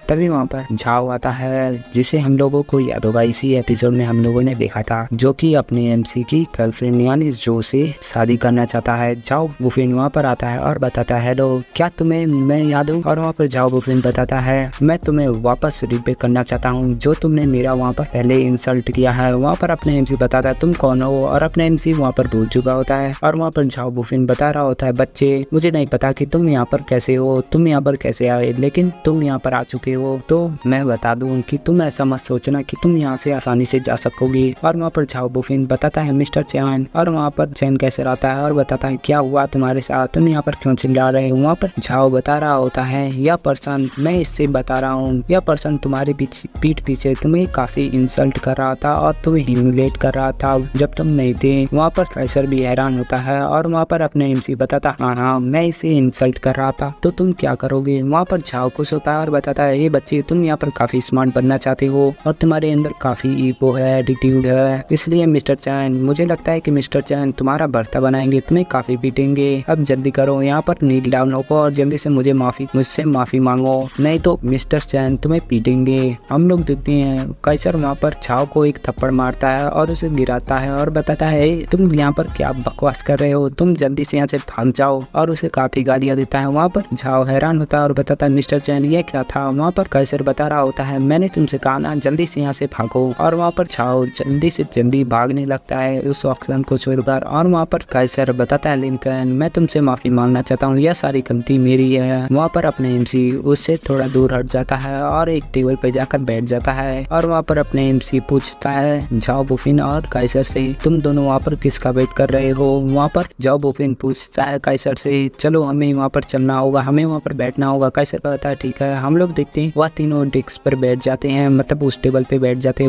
तभी वहाँ पर झाओ आता है जिसे हम लोगों को याद होगा इसी एपिसोड में हम लोगों ने देखा था, जो कि अपने एमसी की गर्लफ्रेंड यानी जो से शादी करना चाहता है। झाओ बुफिन वहाँ पर आता है और बताता है हेलो क्या तुम्हें मैं याद हूँ। और वहाँ पर झाओ बुफिन बताता है मैं तुम्हें वापस रिपे करना चाहता हूँ जो तुमने मेरा वहाँ पर पहले इंसल्ट किया है। वहाँ पर अपने एमसी बताता है तुम कौन हो और अपने एमसी वहाँ पर भूल चुका होता है। और वहाँ पर झाओ बुफिन बता रहा होता है बच्चे मुझे नहीं पता कि तुम यहाँ पर कैसे हो, तुम यहाँ पर कैसे आए, लेकिन तुम यहाँ पर आ चुके हो तो मैं बता दूं कि तुम ऐसा मत सोचना कि तुम यहाँ से आसानी से जा सकोगे। और वहाँ पर झाओ बुफिन बताता है मिस्टर चैन। और वहाँ पर चैन कैसे रहता है और बताता है क्या हुआ तुम्हारे साथ, तुम यहाँ पर क्यों चिल्ला रहे हो। वहाँ पर झाओ बता रहा होता है यह पर्सन मैं इससे बता रहा हूँ यह पर्सन तुम्हारे पीठ पीछे तुम्हें काफी इंसल्ट कर रहा था और तुम्हें ह्यूमिलेट कर रहा था जब तुम नहीं थे। वहाँ पर कैसर भी हैरान होता है और वहाँ पर अपने एमसी बताता हाँ मैं इसे इंसल्ट कर रहा था तो तुम क्या करोगे। वहाँ पर झाओ खुश होता है और बताता है ये बच्चे तुम यहाँ पर काफी स्मार्ट बनना चाहते हो और तुम्हारे अंदर काफी ईगो है, एटीट्यूड है, इसलिए मिस्टर चैन मुझे लगता है कि मिस्टर चैन तुम्हारा भर्ता बनाएंगे, तुम्हें काफी पीटेंगे। अब जल्दी करो यहाँ पर नील डाउन हो और जल्दी से मुझसे माफी मांगो नहीं तो मिस्टर चैन तुम्हें पीटेंगे। हम लोग देखते हैं कैसर वहाँ पर झाओ को एक थप्पड़ मारता है और उसे गिराता है और बताता है तुम यहाँ पर क्या बकवास कर रहे हो, तुम जल्दी से यहाँ से भाग जाओ और उसे काफी गालियां देता है। वहाँ पर झाओ हैरान होता है और बताता है मिस्टर चैन ये क्या था। वहाँ पर कैसर बता रहा होता है मैंने तुमसे कहा ना जल्दी से यहाँ से भागो। और वहाँ पर झाओ जल्दी से जल्दी भागने लगता है उस ऑक्शन को छोड़कर। और वहाँ पर कैसर बताता है लिंकन मैं तुमसे माफी मांगना चाहता हूँ, यह सारी गलती मेरी है। वहाँ पर अपने एमसी उससे थोड़ा दूर हट जाता है और एक टेबल पे जाकर बैठ जाता है। और वहाँ पर अपने एमसी पूछता है झाओ बुफिन और कैसर से तुम दोनों वहाँ पर किसका वेट कर रहे हो। वहाँ पर झाओ बुफिन पूछता है कैसर से चलो हमें वहाँ पर चलना होगा, हमें वहाँ पर बैठना होगा। कैसर कहता है ठीक है। हम लोग देखते हैं वह तीनों डेस्क पर बैठ जाते हैं, मतलब उस टेबल पे बैठ जाते हैं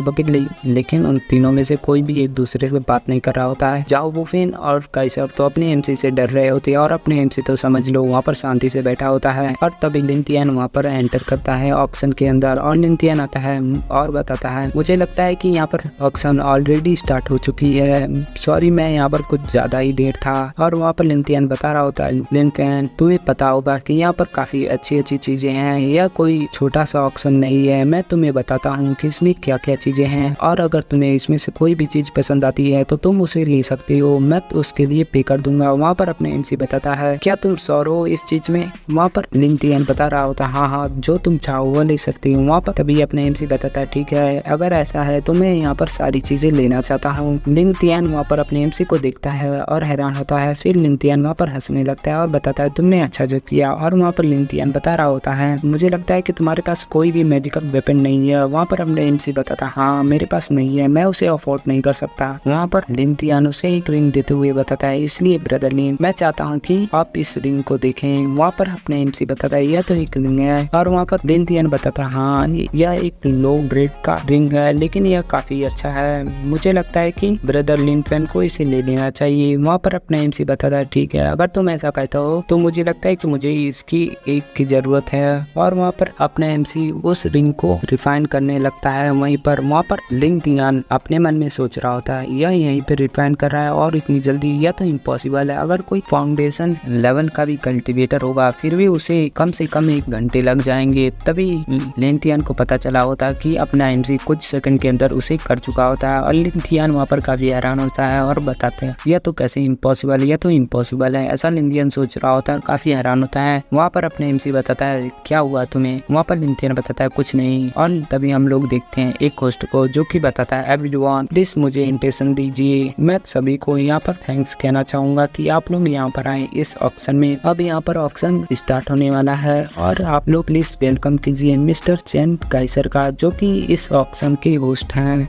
लेकिन उन तीनों में से कोई भी एक दूसरे से बात नहीं कर रहा होता है। झाओ बुफिन और कैसर तो अपने एमसी से डर रहे होते हैं और अपने एमसी तो समझ लो वहाँ पर शांति से बैठा होता है। और तभी लिंकन वहाँ पर एंटर करता है ऑक्शन के अंदर और लिंकन आता है और बताता है मुझे लगता है कि यहाँ पर ऑक्शन ऑलरेडी स्टार्ट हो चुकी है, सॉरी मैं यहाँ पर कुछ ज्यादा ही देर था। और वहाँ पर लिंकन बता रहा होता है लिंकन तुम्हें पता होगा कि यहाँ पर काफी अच्छी अच्छी चीजें हैं, यह कोई छोटा सा ऑक्शन नहीं है, मैं तुम्हें बताता हूँ कि इसमें क्या क्या चीजें हैं और अगर तुम्हें इसमें से कोई भी चीज पसंद आती है तो तुम उसे ले सकते हो, मैं तो उसके लिए पे कर दूंगा। वहाँ पर अपने एमसी बताता है क्या तुम श्योर हो इस चीज में। वहाँ पर लिंकन बता रहा होता है हाँ जो तुम चाहो वो ले सकती हो। वहाँ पर तभी अपने एमसी बताता है ठीक है अगर ऐसा है तो मैं यहाँ पर सारी चीजें लेना चाहता हूँ। लिंकन वहाँ पर अपने एमसी को देखता है और हैरान होता है, फिर लिंकन वहाँ पर हंसने लगता है और बताता है तुमने अच्छा जो किया। और वहाँ पर लिंकन बता रहा होता है मुझे लगता है कि तुम्हारे पास कोई भी मैजिकल वेपन नहीं है। वहाँ पर अपने एमसी बताता हाँ मेरे पास नहीं है, मैं उसे अफोर्ड नहीं कर सकता। वहाँ पर लिंकन उसे एक रिंग देते हुए बताता है इसलिए ब्रदर लिन मैं चाहता हूँ कि आप इस रिंग को देखें। वहाँ पर अपने एमसी बताता है यह तो एक रिंग है। और वहाँ पर लिंकन बताता हाँ यह एक लो ग्रेड का रिंग है लेकिन यह काफी अच्छा है, मुझे लगता है कि ब्रदर लिंकन को इसे ले लेना चाहिए। वहाँ पर अपने एमसी बताता है ठीक है अगर तुम ऐसा कहते हो तो मुझे लगता है कि मुझे इसकी एक की जरूरत है। और वहाँ पर अपने अपना एमसी उस रिंग को रिफाइन करने लगता है। वहीं पर वहाँ पर लिन तियान अपने मन में सोच रहा होता है यह यहीं पे रिफाइन कर रहा है और इतनी जल्दी यह तो इम्पॉसिबल है। अगर कोई फाउंडेशन लेवल का भी कल्टीवेटर होगा फिर भी उसे कम से कम 1 घंटे लग जाएंगे। तभी लिन तियान को पता चला होता है कि अपना एमसी कुछ सेकंड के अंदर उसे कर चुका होता है और लिन तियान वहाँ पर काफी हैरान होता है और बताते हैं यह तो कैसे इम्पॉसिबल है, यह तो इम्पॉसिबल है। ऐसा लिन तियान सोच रहा होता है, काफी हैरान होता है। वहाँ पर अपने एमसी बताता है क्या हुआ तुम्हें, वहाँ पर लिन तियान बताता है कुछ नहीं। और तभी हम लोग देखते हैं एक होस्ट को जो कि बताता है एवरीवन प्लीज मुझे इंटेंशन दीजिए, मैं सभी को यहाँ पर थैंक्स कहना चाहूंगा कि आप लोग यहाँ पर आए इस ऑक्शन में। अब यहाँ पर ऑक्शन स्टार्ट होने वाला है और आप लोग प्लीज वेलकम कीजिए मिस्टर चेन काइसर का जो कि इस ऑक्शन के होस्ट हैं।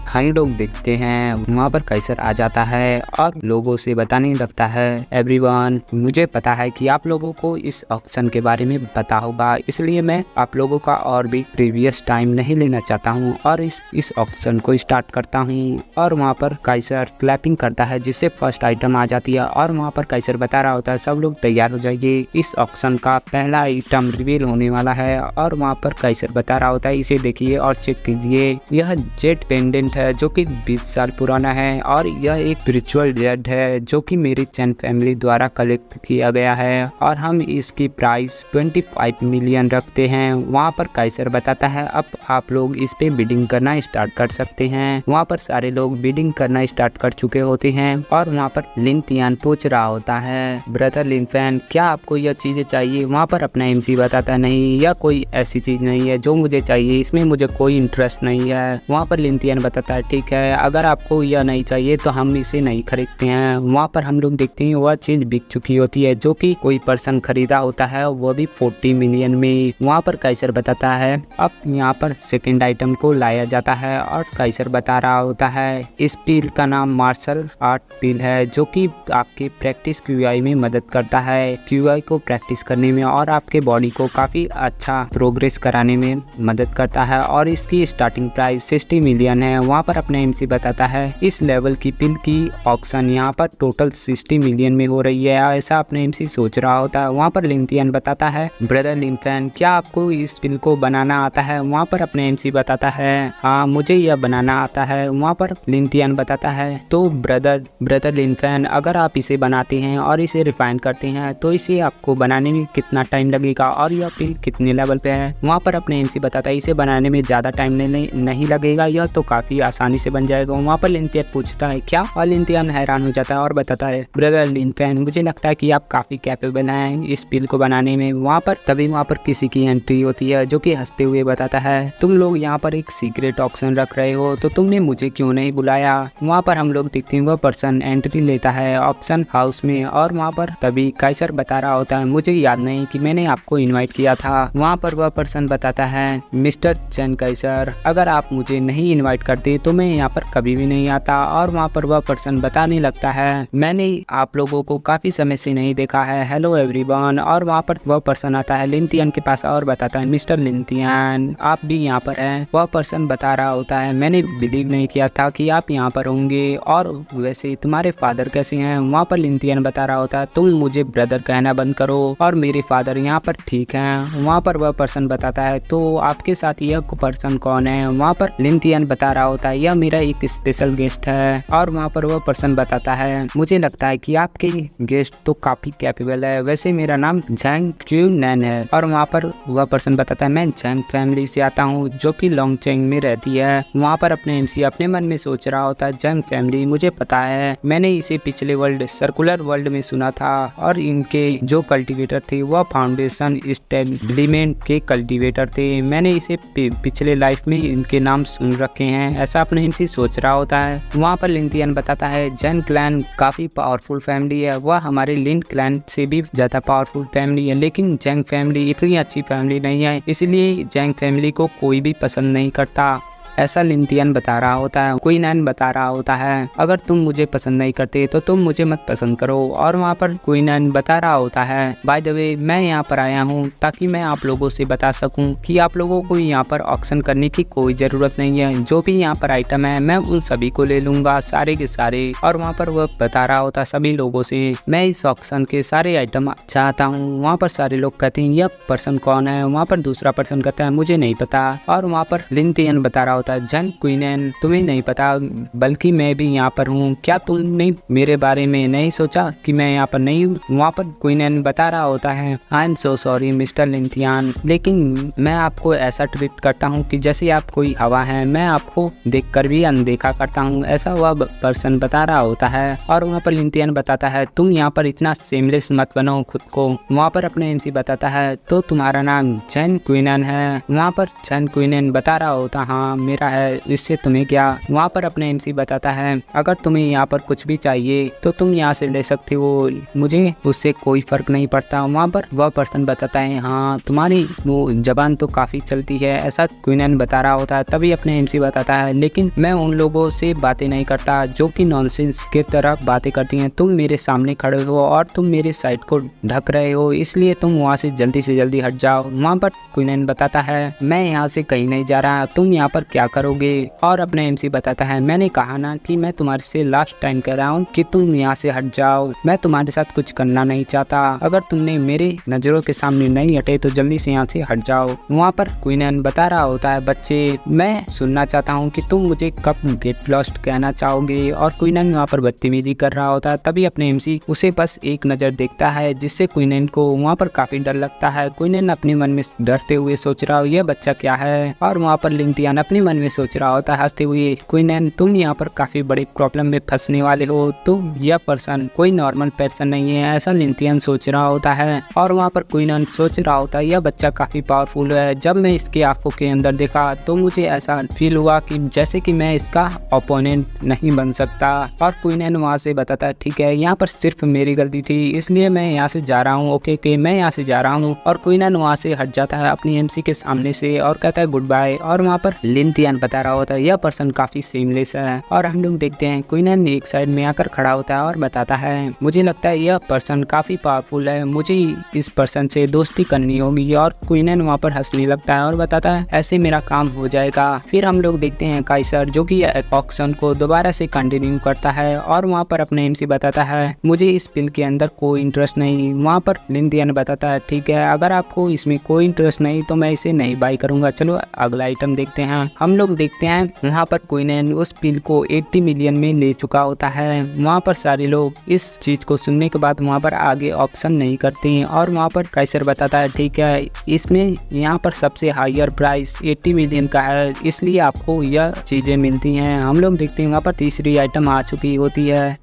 हम लोग देखते हैं वहाँ पर काइसर आ जाता है और लोगों से बताने लगता है एवरीवन मुझे पता है कि आप लोगों को इस ऑक्शन के बारे में पता होगा, इसलिए मैं आप लोगों का और भी प्रीवियस टाइम नहीं लेना चाहता हूँ और इस ऑक्शन को स्टार्ट करता हूँ। और वहाँ पर काइसर क्लैपिंग करता है जिससे फर्स्ट आइटम आ जाती है और वहाँ पर काइसर बता रहा होता है सब लोग तैयार हो जाइए, इस ऑक्शन का पहला आइटम रिवील होने वाला है। और वहाँ पर काइसर बता रहा होता है इसे देखिए और चेक कीजिए, यह जेट पेंडेंट है जो कि 20 साल पुराना है और यह एक स्पिरिचुअल जेट है जो कि मेरी चैन फैमिली द्वारा कलेक्ट किया गया है और हम इसकी प्राइस 25 मिलियन रखते हैं। वहाँ पर काइसर बताता है अब आप लोग इस पे बिडिंग करना स्टार्ट कर सकते हैं। वहाँ पर सारे लोग बिडिंग करना स्टार्ट कर चुके होते हैं और वहाँ पर लिन तियान पूछ रहा होता है ब्रदर लिन फैन क्या आपको यह चीजें चाहिए। वहाँ पर अपना एमसी बताता है नहीं यह कोई ऐसी चीज नहीं है जो मुझे चाहिए, इसमें मुझे कोई इंटरेस्ट नहीं है। वहाँ पर लिन तियान बताता है ठीक है अगर आपको यह नहीं चाहिए तो हम इसे नहीं खरीदते हैं। वहाँ पर हम लोग देखते हैं वह चीज बिक चुकी होती है जो कि कोई पर्सन खरीदा होता है वो भी 40 मिलियन में। वहाँ पर काइसर बताता है अब यहाँ पर सेकंड आइटम को लाया जाता है और काइसर बता रहा होता है इस पिल का नाम मार्शल आर्ट पिल है जो कि आपके प्रैक्टिस क्यूआई में मदद करता है, क्यूआई को प्रैक्टिस करने में और आपके बॉडी को काफी अच्छा प्रोग्रेस कराने में मदद करता है और इसकी स्टार्टिंग प्राइस 60 मिलियन है। वहाँ पर अपने एमसी बताता है इस लेवल की पिल की ऑक्शन यहाँ पर टोटल 60 मिलियन में हो रही है, ऐसा अपने एमसी सोच रहा होता है। वहाँ पर लिन तियान बताता है ब्रदर लिन फैन क्या आपको इस पिल को बनाना आता है। वहाँ पर अपने एमसी बताता है हाँ मुझे यह बनाना आता है। वहाँ पर लिन तियान बताता है तो ब्रदर लिन फैन अगर आप इसे बनाते हैं और इसे रिफाइन करते हैं तो इसे आपको बनाने में कितना टाइम लगेगा और यह पिल कितने लेवल पे है। वहाँ पर अपने एमसी बताता है इसे बनाने में ज्यादा टाइम नहीं लगेगा, यह तो काफी आसानी से बन जाएगा। वहाँ पर लिन तियान पूछता है क्या और लिन तियान हैरान हो जाता है और बताता है ब्रदर लिन फैन मुझे लगता है कि आप काफी कैपेबल हैं इस पिल को बनाने में। वहाँ पर किसी की एंट्री होती है जो कि हंसते हुए बताता है तुम लोग यहाँ पर एक सीक्रेट ऑक्शन रख रहे हो तो तुमने मुझे क्यों नहीं बुलाया। वहाँ पर हम लोग देखते हैं वह पर्सन एंट्री लेता है ऑक्शन हाउस में और वहाँ पर तभी काइसर बता रहा होता है मुझे याद नहीं कि मैंने आपको इन्वाइट किया था। वहाँ पर वह पर्सन बताता है मिस्टर चेन काइसर अगर आप मुझे नहीं इन्वाइट करते तो मैं यहाँ पर कभी भी नहीं आता। और वहाँ पर वह पर्सन बताने लगता है मैंने आप लोगों को काफी समय से नहीं देखा है, हेलो एवरीवन। और वहाँ पर वह पर्सन आता है लिन तियान के पास और बताता है मिस्टर लिन तियान आप भी यहाँ पर हैं। वह पर्सन बता रहा होता है मैंने बिलीव नहीं किया था कि आप यहाँ पर होंगे और वैसे तुम्हारे फादर कैसे हैं। वहाँ पर लिन तियान बता रहा होता है तुम मुझे ब्रदर कहना बंद करो और मेरे फादर यहाँ पर ठीक हैं। वहाँ पर वह पर्सन बताता है तो आपके साथ यह पर्सन कौन है। वहाँ पर लिन तियान बता रहा होता है यह मेरा एक स्पेशल गेस्ट है। और वहाँ पर वह पर्सन बताता है मुझे लगता है कि आपके गेस्ट तो काफी कैपेबल है, वैसे मेरा नाम जैंग क्यू नैन है। और वहाँ पर वह पर्सन बताता है मैं जैंग फैमिली से आता हूँ जो कि लॉन्गचेंग में रहती है। वहाँ पर अपने एमसी अपने मन में सोच रहा होता है जैंग फैमिली मुझे पता है, मैंने इसे पिछले वर्ल्ड सर्कुलर वर्ल्ड में सुना था और इनके जो कल्टीवेटर थे वह फाउंडेशन स्टेबलिमेंट के कल्टीवेटर थे, मैंने इसे पिछले लाइफ में इनके नाम सुन रखे हैं, ऐसा अपने एमसी सोच रहा होता है। वहाँ पर लिन तियान बताता है जैन क्लैन काफी पावरफुल फैमिली है, वह हमारे लिन क्लैन से भी ज्यादा पावरफुल फैमिली है, लेकिन जैंग फैमिली इतनी अच्छी फैमिली नहीं है, इसलिए जैंग फैमिली को कोई भी पसंद नहीं करता। ऐसा लिंथियन बता रहा होता है। क्वीन बता रहा होता है अगर तुम मुझे पसंद नहीं करते तो तुम मुझे मत पसंद करो। और वहाँ पर क्वीन बता रहा होता है बाय द वे मैं यहाँ पर आया हूँ ताकि मैं आप लोगों से बता सकूँ कि आप लोगों को यहाँ पर ऑक्शन करने की कोई ज़रूरत नहीं है। जो भी यहाँ पर आइटम है मैं उन सभी को ले लूँगा, सारे के सारे। और वहाँ पर वह बता रहा होता सभी लोगों से मैं इस ऑक्शन के सारे आइटम चाहता हूँ। वहाँ पर सारे लोग कहते हैं यह पर्सन कौन है। वहाँ पर दूसरा पर्सन कहता है मुझे नहीं पता। और वहाँ पर लिंथियन बता रहा होता है जन क्वीन तुम्हें नहीं पता बल्कि मैं भी यहाँ पर हूँ, क्या तुमने मेरे बारे में नहीं सोचा कि मैं यहाँ पर नहीं हूँ। वहाँ पर क्वीन बता रहा होता है I am so sorry mister Linthian, लेकिन मैं आपको ऐसा ट्रीट करता हूँ कि जैसे आप कोई हवा है, मैं आपको देखकर भी अनदेखा करता हूँ, ऐसा वह पर्सन बता रहा होता है। और वहाँ पर लिंथियन बताता है तुम यहाँ पर इतना सेमलेस मत बनो खुद को। वहाँ पर अपने एमसी बताता है तो तुम्हारा नाम जैन क्वीन है। वहाँ पर जैन क्वीन बता रहा होता हाँ मेरा है, इससे तुम्हें क्या। वहाँ पर अपने एमसी बताता है अगर तुम्हें यहाँ पर कुछ भी चाहिए तो तुम यहाँ से ले सकते हो, मुझे उससे कोई फर्क नहीं पड़ता। वहाँ पर वह पर्सन बताता है हाँ तुम्हारी वो जबान तो काफी चलती है, ऐसा क्वीन बता रहा होता है। तभी अपने एमसी बताता है लेकिन मैं उन लोगों से बातें नहीं करता जो कि नॉनसेंस के तरह बातें करती हैं। तुम मेरे सामने खड़े हो और तुम मेरे साइड को ढक रहे हो, इसलिए तुम वहाँ से जल्दी हट जाओ। वहाँ पर क्वीन बताता है मैं यहाँ से कहीं नहीं जा रहा, तुम यहाँ पर क्या करोगे। और अपने एमसी बताता है मैंने कहा ना कि मैं तुम्हारे से लास्ट टाइम कह रहा हूँ कि तुम यहाँ से हट जाओ, मैं तुम्हारे साथ कुछ करना नहीं चाहता। अगर तुमने मेरे नजरों के सामने नहीं हटे तो जल्दी से यहाँ से हट जाओ। वहाँ पर क्वीन बता रहा होता है बच्चे मैं सुनना चाहता हूँ कि तुम मुझे कब गेट लॉस्ट कहना चाहोगे। और क्वीन वहाँ पर बदतमीजी कर रहा होता है। तभी अपने एमसी उसे बस एक नज़र देखता है जिससे क्वीन को वहाँ पर काफी डर लगता है। क्वीन अपने मन में डरते हुए सोच रहा हो यह बच्चा क्या है। और वहाँ पर लिंथियन अपने मन में सोच रहा होता है हंसते हुए क्वीन तुम यहाँ पर काफी बड़ी प्रॉब्लम में फंसने वाले हो, तुम यह पर्सन कोई नॉर्मल पर्सन नहीं है, ऐसा लिंथियन सोच रहा होता है। और वहाँ पर क्वीन सोच रहा होता है यह बच्चा काफी पावरफुल है। जब मैं इसके आंखों के अंदर देखा तो मुझे ऐसा फील हुआ कि जैसे कि मैं इसका ओपोनेंट नहीं बन सकता। और क्वीन वहाँ से बताता है ठीक है यहाँ पर सिर्फ मेरी गलती थी इसलिए मैं यहाँ से जा रहा हूँ, ओके मैं यहाँ से जा रहा हूँ। और क्वीन वहाँ से हट जाता है अपनी एमसी के सामने से और कहता है गुड बाय। और वहाँ पर लिंथियन बता रहा होता है यह पर्सन काफी सीमलेस है। और हम लोग देखते हैं क्वीन एक साइड में आकर खड़ा होता है और बताता है मुझे लगता है यह पर्सन काफी पावरफुल है, मुझे इस पर्सन से दोस्ती करनी होगी। और क्वीन वहाँ पर हंसने लगता है और बताता है ऐसे मेरा काम हो जाएगा। फिर हम लोग देखते हैं काइसर जो कि ऑक्शन को दोबारा से कंटिन्यू करता है और वहाँ पर अपने एमसी बताता है मुझे इस पिल के अंदर कोई इंटरेस्ट नहीं। वहाँ पर लिंथियन बताता है ठीक है अगर आपको इसमें कोई इंटरेस्ट नहीं तो मैं इसे नहीं बाई करूंगा, चलो अगला आइटम देखते हैं। हम लोग देखते हैं वहाँ पर क्वीन उस पिल को 80 मिलियन में ले चुका होता है। वहाँ पर सारे लोग इस चीज को सुनने के बाद वहाँ पर आगे ऑप्शन नहीं करते हैं। और वहाँ पर काइसर बताता है ठीक है इसमें यहाँ पर सबसे हायर प्राइस 80 मिलियन का है इसलिए आपको यह चीजें मिलती हैं। हम लोग देखते हैं वहाँ पर तीसरी आइटम आ चुकी होती है।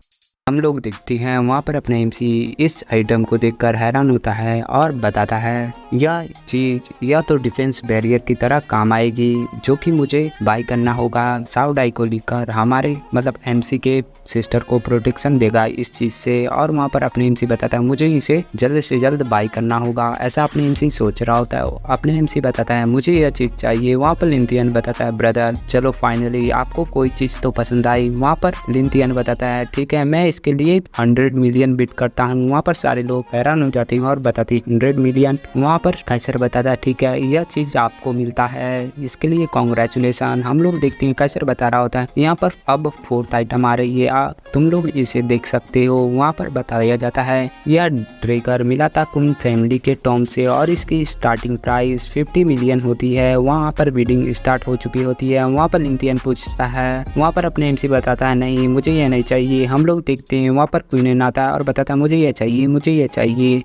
हम लोग देखते हैं वहाँ पर अपने एमसी इस आइटम को देखकर हैरान होता है और बताता है यह चीज या तो डिफेंस बैरियर की तरह काम आएगी जो कि मुझे बाई करना होगा। साउथ डाई को लेकर हमारे मतलब एमसी के सिस्टर को प्रोटेक्शन देगा इस चीज से। और वहाँ पर अपने एमसी बताता है मुझे इसे जल्द से जल्द बाई करना होगा, ऐसा अपने एमसी सोच रहा होता है। अपने एमसी बताता है मुझे यह चीज चाहिए। वहाँ पर लिंथियन बताता है ब्रदर चलो फाइनली आपको कोई चीज तो पसंद आई। वहाँ पर लिंथियन बताता है ठीक है मैं इसके लिए 100 मिलियन बिट करता हूँ। वहाँ पर सारे लोग हैरान हो जाते हैं और बताते हैं 100 मिलियन। वहाँ पर काइसर बताता है ठीक है यह चीज आपको मिलता है, इसके लिए कॉन्ग्रेचुलेसन। हम लोग देखते हैं काइसर बता रहा होता है यहाँ पर अब 4th आइटम आ रही है, तुम लोग इसे देख सकते हो। वहाँ पर बताया जाता है यह ट्रेकर मिला था कुन फैमिली के टॉम से और इसकी स्टार्टिंग प्राइस 50 मिलियन होती है। वहाँ पर बिडिंग स्टार्ट हो चुकी होती है। वहाँ पर लिंथियन पूछता है, वहाँ पर अपने एमसी बताता है नहीं मुझे यह नहीं चाहिए। हम लोग देखते हैं वहाँ पर क्वीन आता है और बताता है मुझे ये चाहिए, मुझे ये चाहिए,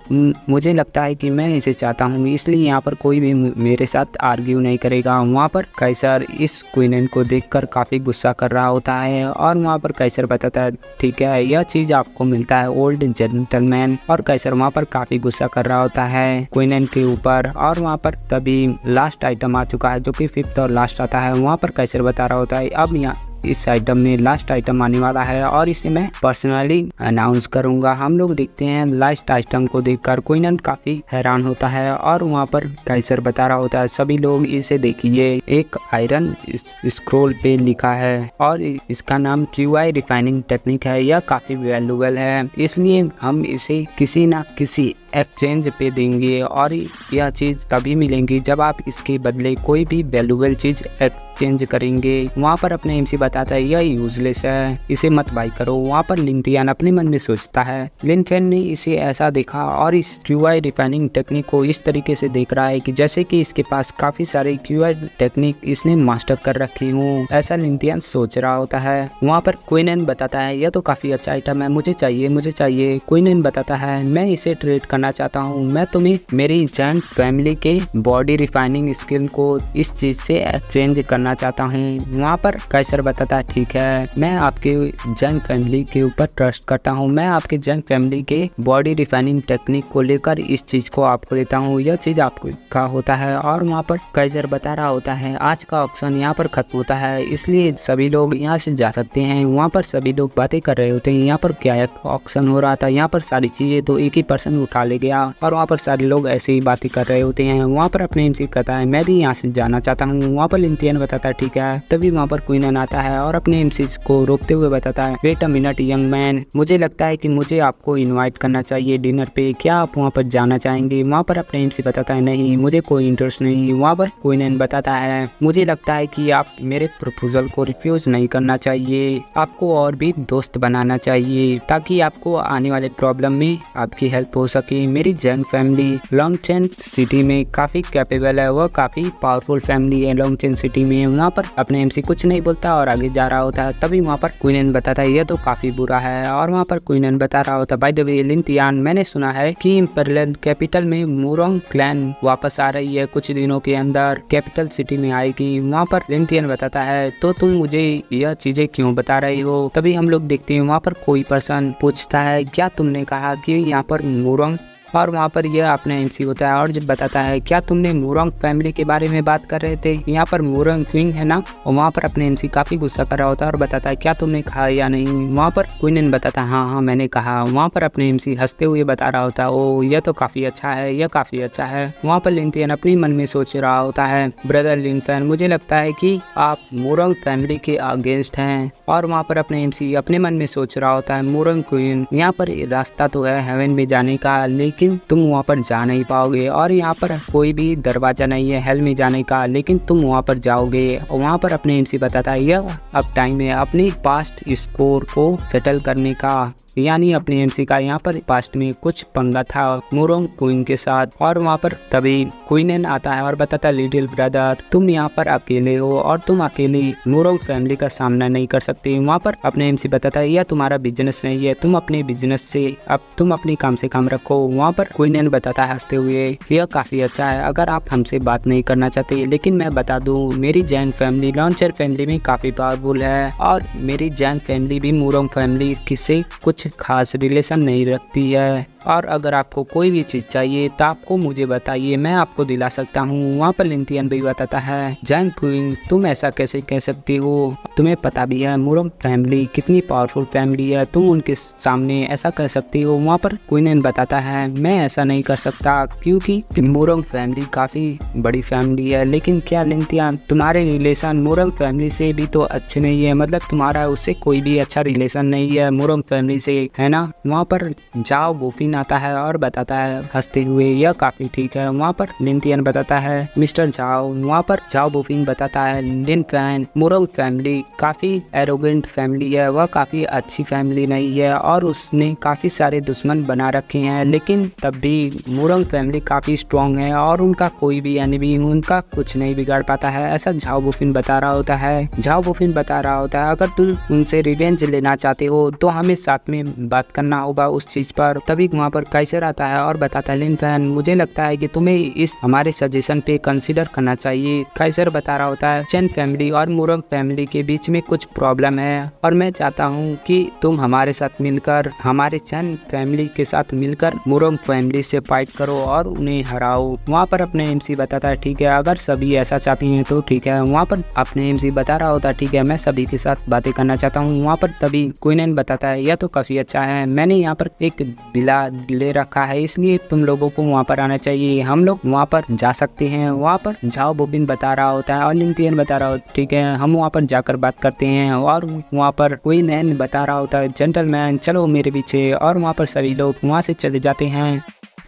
मुझे लगता है कि मैं इसे चाहता हूँ, इसलिए यहाँ पर कोई भी मेरे साथ आर्ग्यू नहीं करेगा। वहाँ पर काइसर इस क्वीन को देखकर काफी गुस्सा कर रहा होता है और वहाँ पर काइसर बताता है ठीक है यह चीज आपको मिलता है ओल्ड जेंटलमैन। और काइसर वहाँ पर काफी गुस्सा कर रहा होता है क्वीन के ऊपर। और वहाँ पर तभी लास्ट आइटम आ चुका है जो कि 5th और लास्ट आता है। वहाँ पर काइसर बता रहा होता है अब यहाँ इस आइटम में लास्ट आइटम आने वाला है और इसे मैं पर्सनली अनाउंस करूंगा। हम लोग देखते हैं लास्ट आइटम को देखकर क्वीनन काफी हैरान होता है और वहाँ पर काइसर बता रहा होता है सभी लोग इसे देखिए, एक आयरन स्क्रोल पे लिखा है और इसका नाम QI रिफाइनिंग टेक्निक है। यह काफी वैल्यूएबल है, इसलिए हम इसे किसी ना किसी एक्सचेंज पे देंगे और यह चीज तभी मिलेंगी जब आप इसके बदले कोई भी वैल्यूएबल चीज एक्सचेंज करेंगे। वहाँ पर अपने MC बताता है यह यूजलेस है, इसे मत बाई करो। वहाँ पर लिन थियान अपने मन में सोचता है। लिन फैन ने इसे ऐसा देखा और इस QI रिफाइनिंग टेक्निक को इस तरीके से देख रहा है कि जैसे कि इसके पास काफी सारे QI टेक्निक इसने मास्टर कर रखी हूँ, ऐसा लिन थियान सोच रहा होता है। वहाँ पर क्वीनन बताता है यह तो काफी अच्छा आइटम है, मुझे चाहिए। क्वीनन बताता है मैं इसे ट्रेड करना चाहता हूँ, मैं तुम्हें मेरी जैंग फैमिली के बॉडी रिफाइनिंग स्किल को इस चीज से एक्सचेंज करना चाहता हूँ। वहाँ पर काइसर बताता है ठीक है, मैं आपके जैंग फैमिली के ऊपर ट्रस्ट करता हूँ, मैं आपके जैंग फैमिली के बॉडी रिफाइनिंग टेक्निक को लेकर इस चीज को आपको देता हूँ, यह चीज आपको का होता है। और वहाँ पर काइसर बता रहा होता है आज का ऑक्शन यहाँ पर खत्म होता है, इसलिए सभी लोग यहाँ से जा सकते हैं। वहाँ पर सभी लोग बातें कर रहे होते हैं यहाँ पर क्या ऑक्शन हो रहा था, यहाँ पर सारी चीजें तो एक ही पर्सन उठा ले गया और वहाँ पर सारे लोग ऐसे ही बातें कर रहे होते हैं। वहाँ पर अपने MC कहता है मैं भी यहाँ से जाना चाहता हूँ। वहाँ पर लिन थियान बताता है ठीक है। तभी वहाँ पर क्वीनन आता है और अपने MC को रोकते हुए बताता है wait a minute young man, मुझे लगता है कि मुझे आपको इनवाइट करना चाहिए डिनर पे, क्या आप वहाँ पर जाना चाहेंगे? वहाँ पर अपने MC बताता है नहीं, मुझे कोई इंटरेस्ट नहीं। वहाँ पर क्वीनन बताता है मुझे लगता है कि आप मेरे प्रपोजल को रिफ्यूज नहीं करना चाहिए, आपको और भी दोस्त बनाना चाहिए ताकि आपको आने वाले प्रॉब्लम में आपकी हेल्प हो सके। मेरी जैंग फैमिली लॉन्गचेन सिटी में काफी कैपेबल है, वह काफी पावरफुल फैमिली है लॉन्गचेन सिटी में। वहाँ पर अपने MC कुछ नहीं बोलता और आगे जा रहा होता है। तभी वहाँ पर क्वीनन बताता है यह तो काफी बुरा है और वहाँ पर क्वीनन बता रहा होता है बाय द वे लिन थियान, मैंने सुना है कि इम्पेरियल कैपिटल में मुरोंग क्लैन वापस आ रही है, कुछ दिनों के अंदर कैपिटल सिटी में आएगी। वहाँ पर लिन थियान बताता है तो तुम मुझे यह चीजें क्यों बता रही हो? तभी हम लोग देखते हैं वहाँ पर कोई पर्सन पूछता है क्या तुमने कहा कि यहाँ पर मुरोंग, और वहाँ पर यह अपने MC होता है और जब बताता है क्या तुमने मुरोंग फैमिली के बारे में बात कर रहे थे, यहाँ पर मुरोंग क्वीन है ना? और वहाँ पर अपने MC काफी गुस्सा कर रहा होता है और बताता है क्या तुमने कहा या नहीं? वहाँ पर क्वीनन बताता है हाँ मैंने कहा। वहाँ पर अपने MC हंसते हुए बता रहा होता है ओ यह तो काफी अच्छा है, यह काफी अच्छा है। वहाँ पर लिन थियान अपने मन में सोच रहा होता है ब्रदर लिन फैन, मुझे लगता है कि आप मुरोंग फैमिली के अगेंस्ट हैं। और वहाँ पर अपने MC अपने मन में सोच रहा होता है मुरोंग क्वीन, यहाँ पर रास्ता तो है हेवन में जाने का, लेकिन तुम वहाँ पर जा नहीं पाओगे और यहाँ पर कोई भी दरवाजा नहीं है हेल में जाने का, लेकिन तुम वहाँ पर जाओगे। और वहाँ पर अपने MC बताता है यह अब टाइम है अपनी पास्ट स्कोर को सेटल करने का, यानी अपने MC का यहाँ पर पास्ट में कुछ पंगा था मुरोंग क्वीन के साथ। और वहाँ पर तभी क्वीनन आता है और बताता है लिटिल ब्रदर तुम यहाँ पर अकेले हो और तुम अकेले मुरोंग फैमिली का सामना नहीं कर सकते। वहाँ पर अपने MC बताता है यह तुम्हारा बिजनेस नहीं है, तुम अपने बिजनेस से अब तुम अपनी काम से काम रखो। वहाँ पर क्वीनन बताता है हंसते हुए यह काफी अच्छा है अगर आप हमसे बात नहीं करना चाहते, लेकिन मैं बता दूं मेरी जैंग फैमिली लॉन्चर फैमिली में काफी पावरफुल है और मेरी जैंग फैमिली भी मुरोंग फैमिली किसी कुछ खास रिलेशन नहीं रखती है, और अगर आपको कोई भी चीज चाहिए तो आपको मुझे बताइए, मैं आपको दिला सकता हूँ। वहाँ पर लिन थियान भी बताता है जैंग क्वीन तुम ऐसा कैसे कह सकती हो, तुम्हें पता भी है मुरोंग फैमिली कितनी पावरफुल फैमिली है, तुम उनके सामने ऐसा कह सकती हो। वहाँ पर क्वीनन बताता है मैं ऐसा नहीं कर सकता क्योंकि मुरोंग फैमिली काफी बड़ी फैमिली है, लेकिन क्या लिन थियान तुम्हारे रिलेशन मुरोंग फैमिली से भी तो अच्छे नहीं है, मतलब तुम्हारा उससे कोई भी अच्छा रिलेशन नहीं है मुरोंग फैमिली से, है ना? वहाँ पर जाओ बोफिन आता है और बताता है हंसते हुए यह काफी ठीक है। वहाँ पर लिन थियान बताता है मिस्टर जाओ। वहाँ पर जाओ बोफिन बताता है लिन फैन मुरोंग फैमिली काफी एरोगेंट फैमिली है, वह काफी अच्छी फैमिली नहीं है और उसने काफी सारे दुश्मन बना रखे हैं, लेकिन तब भी मुरोंग फैमिली काफी स्ट्रॉन्ग है और उनका कोई भी एनिमी उनका कुछ नहीं बिगाड़ पाता है, ऐसा झाओ बोफिन बता रहा होता है। झाओ बोफिन बता रहा होता है अगर तुम उनसे रिवेंज लेना चाहते हो तो हमें साथ में बात करना होगा उस चीज पर। तभी वहाँ पर काइसर आता है और बताता है, लिन फैन मुझे लगता है कि तुम्हें इस हमारे सजेशन पे कंसीडर करना चाहिए। काइसर बता रहा होता है, चेन फैमिली और मुरंग फैमिली के बीच में कुछ प्रॉब्लम है और मैं चाहता हूँ कि तुम हमारे साथ मिलकर, हमारे चेन फैमिली के साथ मिलकर मुरंग फैमिली से फाइट करो और उन्हें हराओ। वहाँ पर अपने एमसी बताता है, ठीक है अगर सभी ऐसा चाहती हैं तो ठीक है। वहाँ पर अपने एमसी बता रहा होता है, ठीक है मैं सभी के साथ बातें करना चाहता हूँ। वहाँ पर तभी क्वीनन बताता है, यह तो काफी अच्छा है, मैंने यहाँ पर एक बिला ले रखा है इसलिए तुम लोगों को वहाँ पर आना चाहिए, हम लोग वहाँ पर जा सकते हैं। वहाँ पर झाओ बोबिन बता रहा होता है और लिंथियन बता रहा होता है, ठीक है हम वहाँ पर जाकर बात करते हैं। और वहाँ पर कोई नैन बता रहा होता है, जेंटलमैन चलो मेरे पीछे, और वहाँ पर सभी लोग वहाँ से चले जाते हैं।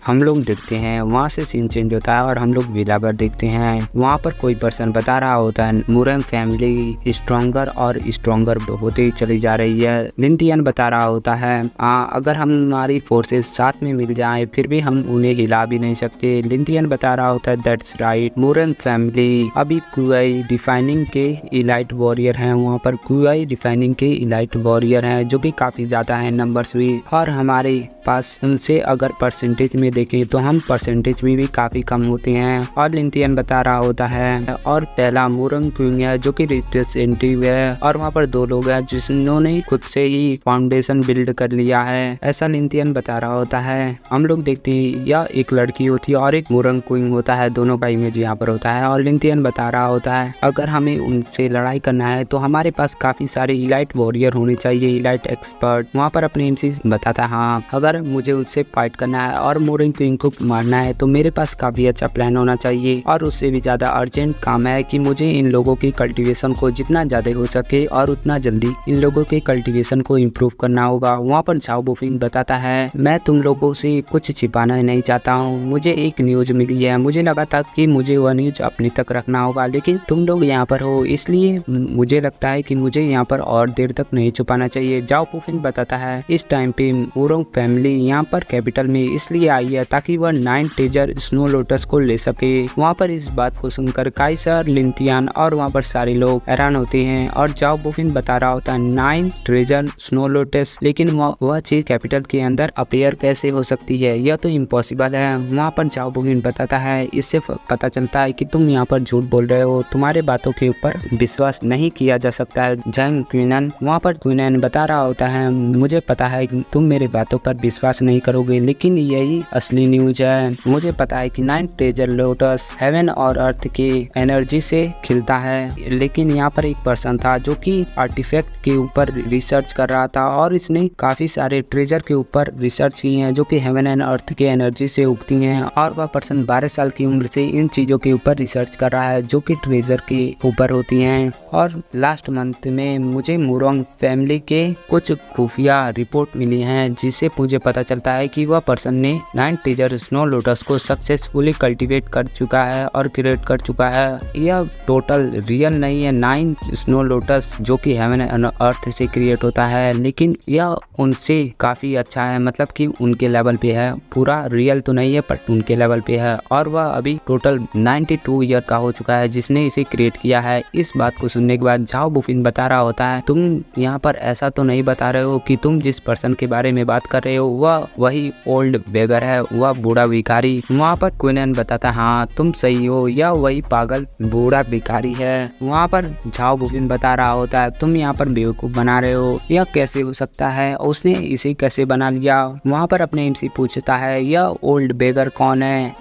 हम लोग देखते हैं वहाँ से सीन चेंज होता है और हम लोग विला पर देखते हैं। वहाँ पर कोई पर्सन बता रहा होता है, मुरंग फैमिली स्ट्रॉन्गर और स्ट्रॉन्गर होते ही चली जा रही है। लिंथियन बता रहा होता है, अगर हमारी फोर्सेस साथ में मिल जाएं फिर भी हम उन्हें हिला भी नहीं सकते। लिंथियन बता रहा होता है, दैट्स राइट, मुरंग फैमिली अभी क्यूआई डिफाइनिंग के इलाइट वॉरियर हैं। वहाँ पर क्यूआई डिफाइनिंग के इलाइट वॉरियर हैं जो कि काफी ज्यादा है नंबर्स भी, और हमारे पास उनसे अगर परसेंटेज में देखें तो हम परसेंटेज में भी काफी कम होते हैं। और लिंथियन बता रहा होता है, और पहला मुरंग क्वीन है जो कि रिप्रेजेंटेटिव है, और वहाँ पर दो लोग हैं जिन्होंने खुद से ही फाउंडेशन बिल्ड कर लिया है, ऐसा लिंथियन बता रहा होता है। हम लोग देखते हैं यह एक लड़की होती है और एक मुरंग क्वीन होता है, दोनों का इमेज यहाँ पर होता है। और लिंथियन बता रहा होता है, अगर हमें उनसे लड़ाई करना है तो हमारे पास काफी सारे इलाइट वॉरियर होने चाहिए, इलाइट एक्सपर्ट। वहाँ पर अपने एमसी बताता है, हाँ अगर मुझे उससे फाइट करना है और मुरंग क्वीन को मारना है तो मेरे पास काफी अच्छा प्लान होना चाहिए, और उससे भी ज्यादा अर्जेंट काम है कि मुझे इन लोगों की कल्टीवेशन को जितना ज्यादा हो सके और उतना जल्दी इन लोगों के कल्टीवेशन को इम्प्रूव करना होगा। वहाँ पर झाओ बोफिन बताता है, मैं तुम लोगों से कुछ छिपाना नहीं चाहता हूँ, मुझे एक न्यूज मिली है, मुझे लगा था कि मुझे वह न्यूज अपने तक रखना होगा लेकिन तुम लोग यहाँ पर हो इसलिए मुझे लगता है कि मुझे यहाँ पर और देर तक नहीं छुपाना चाहिए। झाओ बोफिन बताता है, इस टाइम पे मुरंग फैमिली यहाँ पर कैपिटल में इसलिए आई है ताकि वह 9 ट्रेजर स्नो लोटस को ले सके। वहाँ पर इस बात को सुनकर काइसर, लिंथियन और वहाँ पर सारे लोग हैरान होते हैं, और झाओ बोफिन बता रहा होता है 9 ट्रेजर स्नो लोटस, लेकिन वह चीज कैपिटल के अंदर अपेयर कैसे हो सकती है, यह तो इम्पॉसिबल है। वहाँ पर झाओ बोफिन बताता है, इससे पता चलता है कि तुम यहाँ पर झूठ बोल रहे हो, तुम्हारे बातों के ऊपर विश्वास नहीं किया जा सकता है। जंग क्वीनन, वहाँ पर क्वीनन बता रहा होता है, मुझे पता है कि तुम मेरे बातों पर विश्वास नहीं करोगे लेकिन यही असली न्यूज है। मुझे पता है कि 9 ट्रेजर लोटस हेवन और अर्थ की एनर्जी से खिलता है, लेकिन यहाँ पर एक पर्सन था जो कि आर्टिफैक्ट के ऊपर रिसर्च कर रहा था और इसने काफी सारे ट्रेजर के ऊपर रिसर्च की हैं जो कि हेवन एंड अर्थ की एनर्जी से उगती हैं, और वह पर्सन 12 साल की उम्र से इन चीजों के ऊपर रिसर्च कर रहा है जो कि ट्रेजर के ऊपर होती हैं। और लास्ट मंथ में मुझे मुरंग फैमिली के कुछ खुफिया रिपोर्ट मिली हैं जिससे मुझे पता चलता है कि वह पर्सन ने 9 ट्रेजर स्नो लोटस को सक्सेसफुली कल्टीवेट कर चुका है और क्रिएट कर चुका है। यह टोटल रियल नहीं है 9 स्नो लोटस जो कि हेवन एंड अर्थ से क्रिएट होता है, लेकिन यह उनसे काफी अच्छा है, मतलब कि उनके लेवल पे है, पूरा रियल तो नहीं है पर उनके लेवल पे है। और वह अभी टोटल 92 ईयर का हो चुका है जिसने इसे क्रिएट किया है। इस बात को सुनने के बाद झाओ बोफिन बता रहा होता है, तुम यहाँ पर ऐसा तो नहीं बता रहे हो कि तुम जिस पर्सन के बारे में बात कर रहे हो वह वही ओल्ड बेगर है, वह बूढ़ा भिखारी। वहाँ पर क्वीनन बताता, हाँ तुम सही हो, यह वही पागल बूढ़ा भिखारी है। वहाँ पर झाओ बोफिन बता रहा होता है, तुम यहाँ पर बेवकूफ बना रहे हो, यह कैसे हो सकता है, उसने इसे कैसे बना लिया। वहाँ पर अपने एमसी पूछता है, यह ओल्ड बेगर कौन है।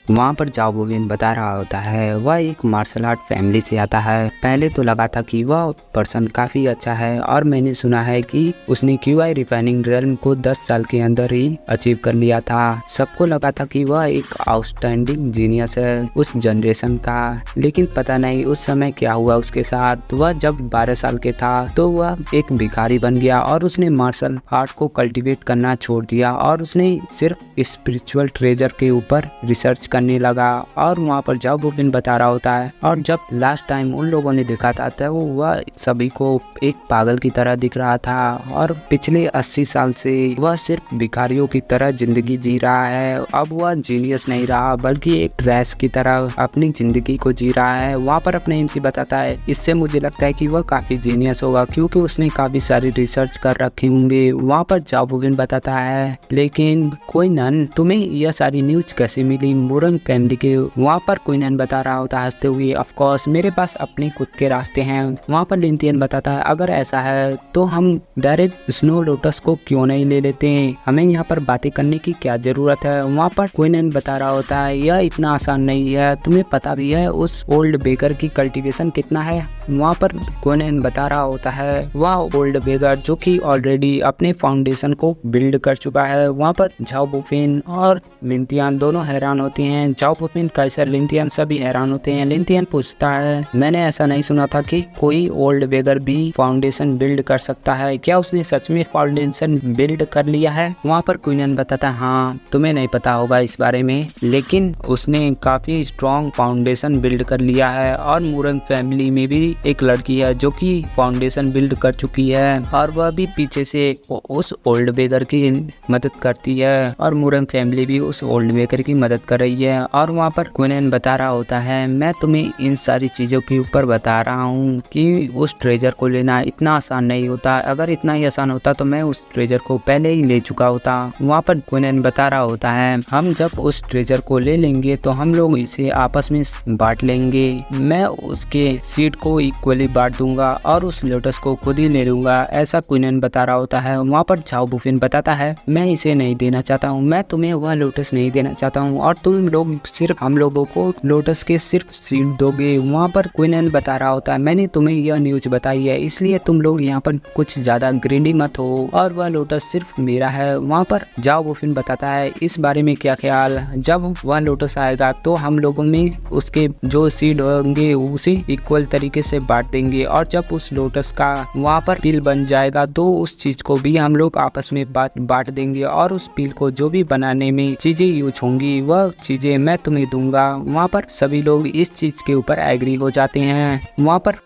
वहाँ पर झाओ बोफिन बता रहा होता है, वह एक मार्शल आर्ट फैमिली से आता है। पहले तो लगा था कि वह पर्सन काफ़ी अच्छा है और मैंने सुना है कि उसने क्यूआई रिफाइनिंग रेल्म को 10 साल के अंदर ही अचीव कर लिया था। सबको लगा था कि वह एक आउटस्टैंडिंग जीनियस है उस जनरेशन का, लेकिन पता नहीं उस समय क्या हुआ उसके साथ। वह जब 12 साल के था तो वह एक भिखारी बन गया और उसने मार्शल आर्ट को कल्टिवेट करना छोड़ दिया और उसने सिर्फ स्पिरिचुअल ट्रेजर के ऊपर रिसर्च करने लगा और वहाँ पर जाओ बुफिन बता रहा होता है। और जब लास्ट टाइम उन लोगों ने देखा था तो वह सभी को एक पागल की तरह दिख रहा था और पिछले 80 साल से वह सिर्फ भिखारियों की तरह जिंदगी जी रहा है। अब वह जीनियस नहीं रहा बल्कि एक ट्रैश की तरह अपनी जिंदगी को जी रहा है। वहाँ पर अपने एमसी बताता है, इससे मुझे लगता है कि वह काफी जीनियस होगा क्योंकि उसने काफी सारी रिसर्च कर रखे होंगे। वहाँ पर जाओ बुफिन बताता है, लेकिन क्विनन तुम्हें यह सारी न्यूज कैसे मिली मुरंग फैमिली के? वहाँ पर क्विनन बता रहा होता है हंसते हुए, ऑफ कोर्स मेरे पास अपने खुद के रास्ते हैं। वहाँ पर लिंथियन बताता है, अगर ऐसा है तो हम डायरेक्ट स्नो लोटस को क्यों नहीं ले लेते हैं, हमें यहाँ पर बातें करने की क्या जरूरत है? वहाँ पर क्विनन बता रहा होता है, यह इतना आसान नहीं है, तुम्हें पता भी है उस ओल्ड बेगर की कल्टीवेशन कितना है? वहाँ पर क्विनन बता रहा होता है, वह ओल्ड बेगर जो कि ऑलरेडी अपने फाउंडेशन को बिल्ड कर चुका है। वहाँ पर जाओ बुफिन और लिंथियन दोनों हैरान होते हैं। जाओ बुफिन, काइसर, लिंथियन सभी हैरान होते हैं। लिंथियन पूछता है, मैंने ऐसा नहीं सुना था कि कोई ओल्ड बेगर भी फाउंडेशन बिल्ड कर सकता है, क्या उसने सच में फाउंडेशन बिल्ड कर लिया है? वहाँ पर क्विनन बताता है, हाँ तुम्हें नहीं पता होगा इस बारे में, लेकिन उसने काफी स्ट्रॉन्ग फाउंडेशन बिल्ड कर लिया है। और मुरंग फैमिली में भी एक लड़की है जो कि फाउंडेशन बिल्ड कर चुकी है और वह भी पीछे से उस ओल्ड बेगर की मदद करती है और मुरंग फैमिली भी उस ओल्ड बेगर की मदद कर रही है। और वहाँ पर क्विनन बता रहा होता है, मैं तुम्हें इन सारी चीजों के ऊपर बता रहा हूँ कि उस ट्रेजर को लेना इतना आसान नहीं होता, अगर इतना ही आसान होता तो मैं उस ट्रेजर को पहले ही ले चुका होता। वहाँ पर क्विनन बता रहा होता है, हम जब उस ट्रेजर को ले लेंगे तो हम लोग इसे आपस में बांट लेंगे, मैं उसके सीड को इक्वली बांट दूंगा और उस लोटस को खुद ही ले लूंगा, ऐसा क्विनन बता रहा होता है। वहाँ पर जाओ बुफिन बताता है, मैं इसे नहीं देना चाहता हूँ, मैं तुम्हें वह लोटस नहीं देना चाहता हूँ और तुम लोग सिर्फ हम लोगों को लोटस के सिर्फ सीड दोगे। वहाँ पर क्विनन बता रहा होता है, मैंने तुम्हें यह न्यूज बताई है इसलिए तुम लोग यहाँ पर कुछ ज्यादा ग्रीडी मत हो और वह लोटस सिर्फ मेरा है। वहाँ पर जाओ बुफिन बताता है, इस बारे में क्या ख्याल, जब वह लोटस आएगा तो हम लोगों में उसके जो सीड होंगे उसी इक्वल तरीके से बांट देंगे और जब उस लोटस का वहाँ पर पिल बन जाएगा तो उस चीज को भी हम लोग आपस में बांट देंगे और उस पिल को जो भी बनाने में चीजें यूज होंगी वह चीजें मैं तुम्हें दूंगा। वहाँ पर सभी लोग इस चीज के ऊपर एग्री हो जाते हैं। वहाँ पर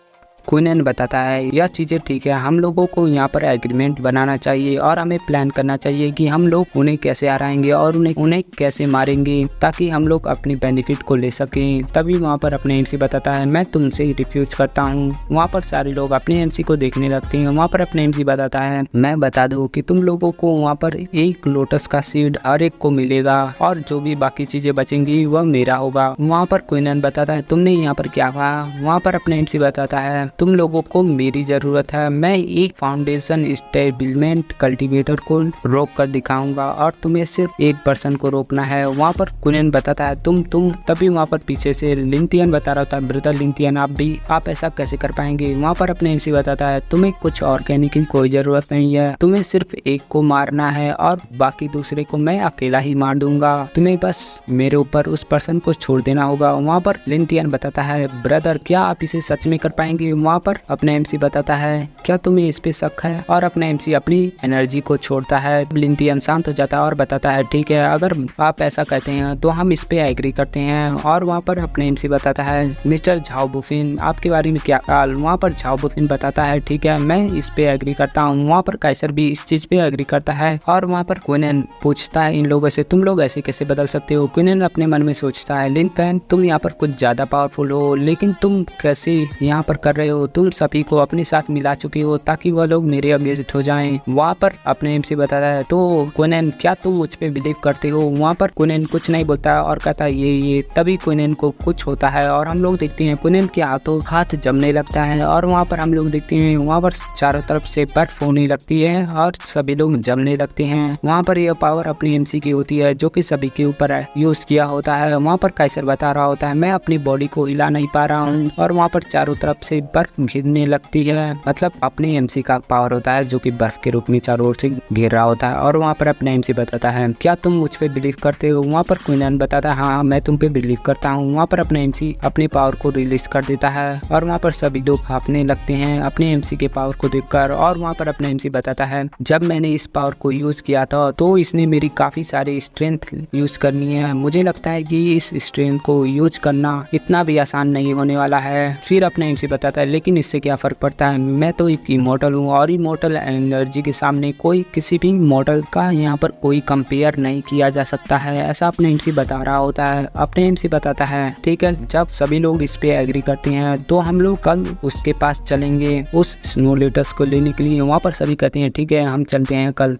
क्विनन बताता है, यह चीज़ें ठीक है, हम लोगों को यहाँ पर एग्रीमेंट बनाना चाहिए और हमें प्लान करना चाहिए कि हम लोग उन्हें कैसे हराएंगे और उन्हें कैसे मारेंगे ताकि हम लोग अपनी बेनिफिट को ले सकें। तभी वहाँ पर अपने एमसी बताता है, मैं तुमसे रिफ्यूज करता हूँ। वहाँ पर सारे लोग अपने एमसी को देखने लगते हैं। वहाँ पर अपने एमसी बताता है, मैं बता दूँ कि तुम लोगों को वहाँ पर एक लोटस का सीड हर एक को मिलेगा और जो भी बाकी चीज़ें बचेंगी वह मेरा होगा। वहाँ पर क्विनन बताता है, तुमने यहाँ पर क्या कहा? वहाँ पर अपने एमसी बताता है, तुम लोगों को मेरी जरूरत है, मैं एक फाउंडेशन स्टेबलमेंट कल्टीवेटर को रोक कर दिखाऊंगा और तुम्हें सिर्फ एक पर्सन को रोकना है। वहाँ पर क्विनन बताता है, तुम तभी वहाँ पर पीछे से लिंथियन बता रहा था, ब्रदर लिंथियन आप ऐसा कैसे कर पाएंगे? वहाँ पर अपने एमसी बताता है, तुम्हें कुछ और कहने की कोई जरूरत नहीं है, तुम्हें सिर्फ एक को मारना है और बाकी दूसरे को मैं अकेला ही मार दूंगा, तुम्हें बस मेरे ऊपर उस पर्सन को छोड़ देना होगा। वहाँ पर लिंथियन बताता है, ब्रदर क्या आप इसे सच में कर पाएंगे? वहाँ पर अपने एमसी बताता है, क्या तुम्हें इस पे शक है? और अपने एमसी अपनी एनर्जी को छोड़ता है। लिंथियन शांत हो जाता है और बताता है, ठीक है, अगर आप ऐसा कहते हैं तो हम इस पे एग्री करते हैं। और वहाँ पर अपने एमसी बताता है, मिस्टर झाओ बुफिन आपके बारे में क्या ख्याल? वहाँ पर झाओ बुफिन बताता है, ठीक है, मैं इस पे एग्री करता हूँ। वहाँ पर काइसर भी इस चीज पे एग्री करता है। और वहाँ पर क्विनन पूछता है इन लोगों से, तुम लोग ऐसे कैसे बदल सकते हो? क्विनन अपने मन में सोचता है, लिंथियन तुम यहाँ पर कुछ ज्यादा पावरफुल हो, लेकिन तुम कैसे यहाँ पर कर रहे हो? तुम सभी को अपने साथ मिला चुके हो ताकि वह लोग मेरे अगेंस्ट हो जाएं। वहाँ पर अपने एमसी बताता है, तो क्विनन क्या तुम मुझ पे बिलीव करते हो? वहाँ पर क्विनन कुछ नहीं बोलता और कहता है ये तभी क्विनन को कुछ होता है और हम लोग देखते हैं क्विनन के हाथ जमने लगता है और वहाँ पर हम लोग देखते हैं वहाँ पर चारों तरफ से बर्फ होने लगती है और सभी लोग जमने लगते हैं। वहाँ पर यह पावर अपनी एमसी की होती है जो कि सभी के ऊपर यूज किया होता है। वहाँ पर काइसर बता रहा होता है, मैं अपनी बॉडी को हिला नहीं पा रहा हूँ और वहाँ पर चारों तरफ से बर्फ बर्फ घिरने लगती है। मतलब अपने एमसी का पावर होता है जो कि बर्फ के रूप में चारों ओर से घेर रहा होता है। और वहाँ पर अपना एमसी बताता है क्या तुम मुझ पे बिलीव करते हो। वहाँ पर क्वीन बताता है हाँ मैं तुम पे बिलीव करता हूँ। वहाँ पर अपना एमसी अपने पावर को रिलीज कर देता है और वहाँ पर सभी लोग भागने लगते हैं अपने एमसी के पावर को देखकर। और वहाँ पर अपना एमसी बताता है जब मैंने इस पावर को यूज किया था तो इसने मेरी काफी सारी स्ट्रेंथ यूज करनी है। मुझे लगता है कि इस स्ट्रेंथ को यूज करना इतना भी आसान नहीं होने वाला है। फिर अपना एमसी बताता है लेकिन इससे क्या फर्क पड़ता है, मैं तो एक इमॉर्टल हूँ और इमॉर्टल एनर्जी के सामने कोई किसी भी मॉडल का यहाँ पर कोई कंपेयर नहीं किया जा सकता है। ऐसा अपने एमसी बता रहा होता है। अपने एमसी बताता है ठीक है जब सभी लोग इस पे एग्री करते हैं तो हम लोग कल उसके पास चलेंगे उस स्नो लेटर्स को लेने के लिए। वहाँ पर सभी कहते हैं ठीक है हम चलते हैं कल।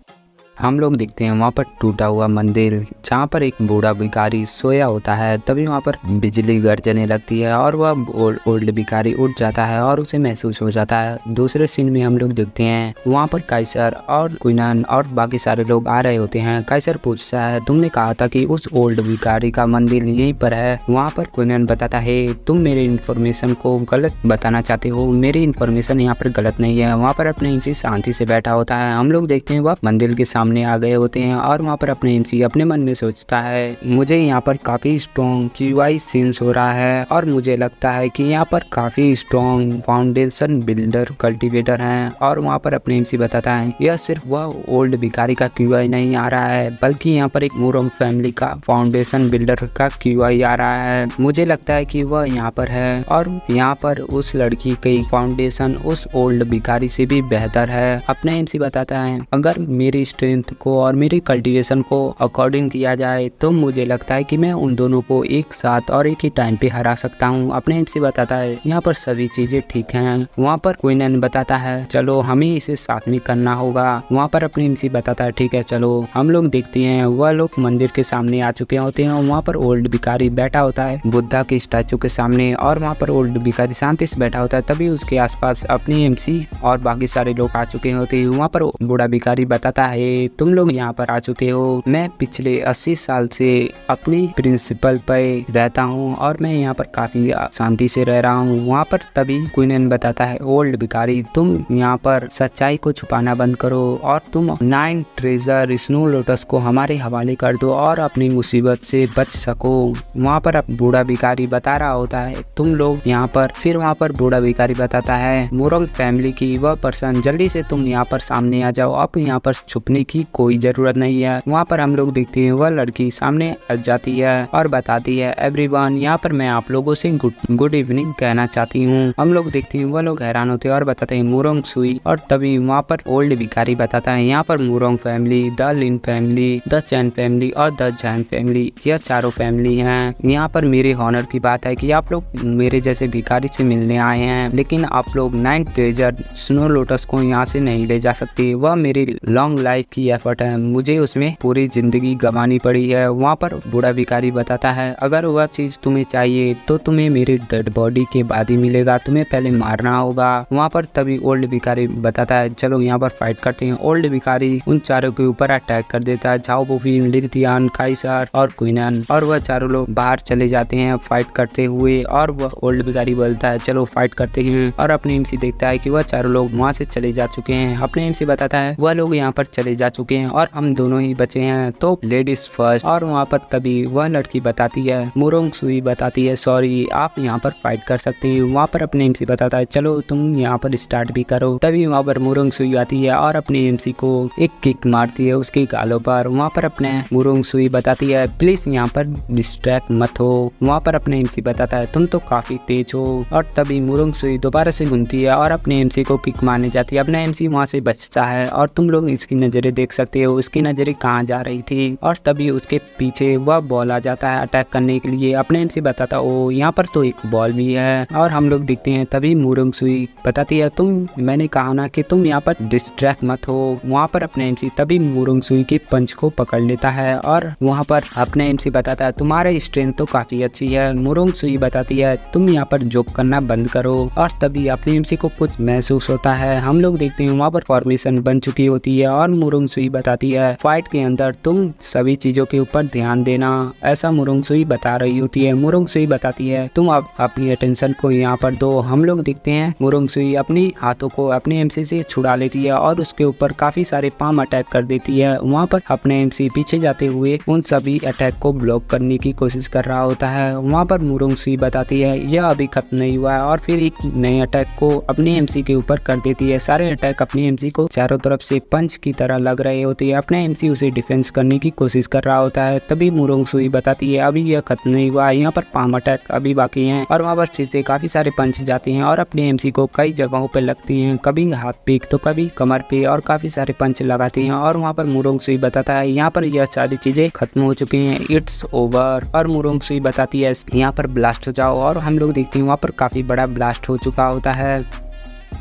हम लोग देखते हैं वहाँ पर टूटा हुआ मंदिर जहाँ पर एक बूढ़ा भिखारी सोया होता है। तभी वहाँ पर बिजली गरजने लगती है और वह ओल्ड भिखारी उठ जाता है और उसे महसूस हो जाता है। दूसरे सीन में हम लोग देखते हैं वहाँ पर काइसर और क्वीन और बाकी सारे लोग आ रहे होते हैं। काइसर पूछता है तुमने कहा था कि उस ओल्ड भिखारी का मंदिर यहीं पर है। वहाँ पर क्वीन बताता है तुम मेरे इन्फॉर्मेशन को गलत बताना चाहते हो, मेरी इन्फॉर्मेशन यहाँ पर गलत नहीं है। वहाँ पर अपने एमसी शांति से बैठा होता है। हम लोग देखते हैं वह मंदिर के सामने आ गए होते हैं और वहाँ पर अपने एमसी अपने मन में सोचता है मुझे यहाँ पर काफी स्ट्रॉन्ग क्यूआई सेंस हो रहा है और मुझे लगता है कि यहाँ पर काफी स्ट्रॉन्ग फाउंडेशन बिल्डर कल्टीवेटर हैं। और वहाँ पर अपने एमसी बताता है यह सिर्फ वह ओल्ड भिखारी का क्यूआई नहीं आ रहा है बल्कि यहाँ पर एक मुरोंग फैमिली का फाउंडेशन बिल्डर का क्यूआई आ रहा है। मुझे लगता है कि वह यहाँ पर है और यहाँ पर उस लड़की की फाउंडेशन उस ओल्ड भिखारी से भी बेहतर है। अपना एमसी बताता है अगर मेरी स्ट्रेंथ को और मेरी कल्टीवेशन को अकॉर्डिंग किया जाए तो मुझे लगता है कि मैं उन दोनों को एक साथ और एक ही टाइम पे हरा सकता हूँ। अपने एमसी बताता है यहाँ पर सभी चीजें ठीक हैं। वहाँ पर क्वीन बताता है चलो हमें इसे साथ में करना होगा। वहाँ पर अपने एमसी बताता है ठीक है चलो। हम लोग देखते हैं वह लोग मंदिर के सामने आ चुके होते हैं। वहाँ पर ओल्ड भिखारी बैठा होता है बुद्धा के स्टैचू के सामने और वहाँ पर ओल्ड भिखारी शांति से बैठा होता है। तभी उसके आसपास अपनी एमसी और बाकी सारे लोग आ चुके होते हैं। वहाँ पर बूढ़ा भिखारी बताता है तुम लोग यहाँ पर आ चुके हो, मैं पिछले 80 साल से अपनी प्रिंसिपल पे रहता हूँ और मैं यहाँ पर काफी शांति से रह रहा हूँ। वहाँ पर तभी क्वीन बताता है ओल्ड भिखारी तुम यहाँ पर सच्चाई को छुपाना बंद करो और तुम 9 ट्रेजर स्नो लोटस को हमारे हवाले कर दो और अपनी मुसीबत से बच सको। वहाँ पर बूढ़ा भिखारी बता रहा होता है तुम लोग यहाँ पर। फिर वहाँ पर बूढ़ा भिखारी बताता है मोरंग फैमिली की वह पर्सन जल्दी से तुम यहाँ पर सामने आ जाओ, अब यहाँ पर छुपने की कोई जरूरत नहीं है। वहाँ पर हम लोग देखते हैं वह लड़की सामने आ जाती है और बताती है एवरीवन यहाँ पर मैं आप लोगों से गुड इवनिंग कहना चाहती हूँ। हम लोग देखते हैं वह लोग हैरान होते हैं और बताते हैं मोरंग सुई। और तभी वहाँ पर ओल्ड भिखारी बताता है यहाँ पर Morang family, the Lin family, the Chan family और द जैन फैमिली यह चारों फैमिली हैं। यहाँ पर मेरे हॉनर की बात है कि आप लोग मेरे जैसे भिखारी से मिलने आए हैं लेकिन आप लोग 9 ट्रेजर स्नो लोटस को यहाँ से नहीं ले जा सकते। वह मेरी लॉन्ग लाइफ की एफर्ट है, मुझे उसमें पूरी जिंदगी गंवानी पड़ी है। वहाँ पर बूढ़ा भिखारी बताता है अगर वह चीज तुम्हें चाहिए तो तुम्हें मेरी डेड बॉडी के बाद ही मिलेगा, तुम्हें पहले मारना होगा। वहाँ पर तभी ओल्ड भिखारी बताता है चलो यहाँ पर फाइट करते हैं। ओल्ड भिखारी उन चारों के ऊपर अटैक कर देता है, झाओ बुफिन, लिथियान, काइसर और क्वीन, और वह चारों लोग बाहर चले जाते हैं फाइट करते हुए। और वह ओल्ड भिखारी बोलता है चलो फाइट करते हैं और अपने एमसी देखता है कि वह चारों लोग वहाँ से चले जा चुके हैं। अपने एमसी बताता है वह लोग यहाँ पर चले जा चुके हैं और हम दोनों ही बचे हैं तो लेडीज फर्स्ट। और वहाँ पर तभी वह लड़की बताती है मोरोंग सुई बताती है सॉरी आप यहाँ पर फाइट कर सकते हैं। वहाँ पर अपने एमसी बताता है चलो तुम यहाँ पर स्टार्ट भी करो। तभी वहाँ पर मोरोंग सुई आती है और अपने एमसी को एक किक मारती है उसके गालों पर। वहाँ पर अपने मोरोंग सुई बताती है प्लीज यहाँ पर डिस्ट्रैक्ट मत हो। वहाँ पर अपने एमसी बताता है तुम तो काफी तेज हो। और तभी मोरोंग सुई दोबारा से घूमती है और अपने एमसी को किक मारने जाती है। अपना एमसी वहाँ से बचता है और तुम लोग इसकी नजरें देख सकते हो उसकी नजरें कहाँ जा रही थी। और तभी उसके पीछे वह बॉल आ जाता है अटैक करने के लिए। अपने एमसी बताता ओ यहाँ पर तो एक बॉल भी है। और हम लोग देखते हैं तभी मोरोंग सुई बताती है मैंने कहा ना कि तुम यहाँ पर डिस्ट्रैक्ट मत हो। वहाँ पर अपने एमसी तभी मोरोंग सुई के पंच को पकड़ लेता है और वहाँ पर अपने एमसी बताता है तुम्हारा स्ट्रेंथ तो काफी अच्छी है। मोरोंग सुई बताती है तुम यहाँ पर जोक करना बंद करो। और तभी अपने एमसी को कुछ महसूस होता है। हम लोग देखते हैं वहाँ पर फॉर्मेशन बन चुकी होती है और मोरोंग मुरुंग सुई बताती है फाइट के अंदर तुम सभी चीजों के ऊपर ध्यान देना, ऐसा मुरुंग सुई बता रही होती है। मुरुंग सुई बताती है तुम अब अपनी अटेंशन को यहाँ पर दो। हम लोग देखते हैं मुरुंग सुई अपनी हाथों को अपने एमसी से छुड़ा लेती है और उसके ऊपर काफी सारे पाम अटैक कर देती है। वहाँ पर अपने एमसी पीछे जाते हुए उन सभी अटैक को ब्लॉक करने की कोशिश कर रहा होता है। वहाँ पर मुरुंग सुई बताती है यह अभी खत्म नहीं हुआ है और फिर एक नए अटैक को अपने एमसी के ऊपर कर देती है। सारे अटैक अपने एमसी को चारों तरफ से पंच की तरह लग रहे होते हैं। अपने एमसी उसे डिफेंस करने की कोशिश कर रहा होता है। तभी मुरुंग सुई बताती है अभी यह खत्म नहीं हुआ है, यहाँ पर पाम अटैक अभी बाकी हैं। और वहाँ पर फिर से काफी सारे पंच जाते हैं और अपने एमसी को कई जगहों पे लगती हैं, कभी हाथ पे तो कभी कमर पे, और काफी सारे पंच लगाती हैं। और वहाँ पर मुरुंग सुई बताता है यहाँ पर यह सारी चीजें खत्म हो चुकी हैं, इट्स ओवर। और मुरुंग सुई बताती है यहाँ पर ब्लास्ट हो जाओ। और हम लोग देखते हैं वहाँ पर काफी बड़ा ब्लास्ट हो चुका होता है।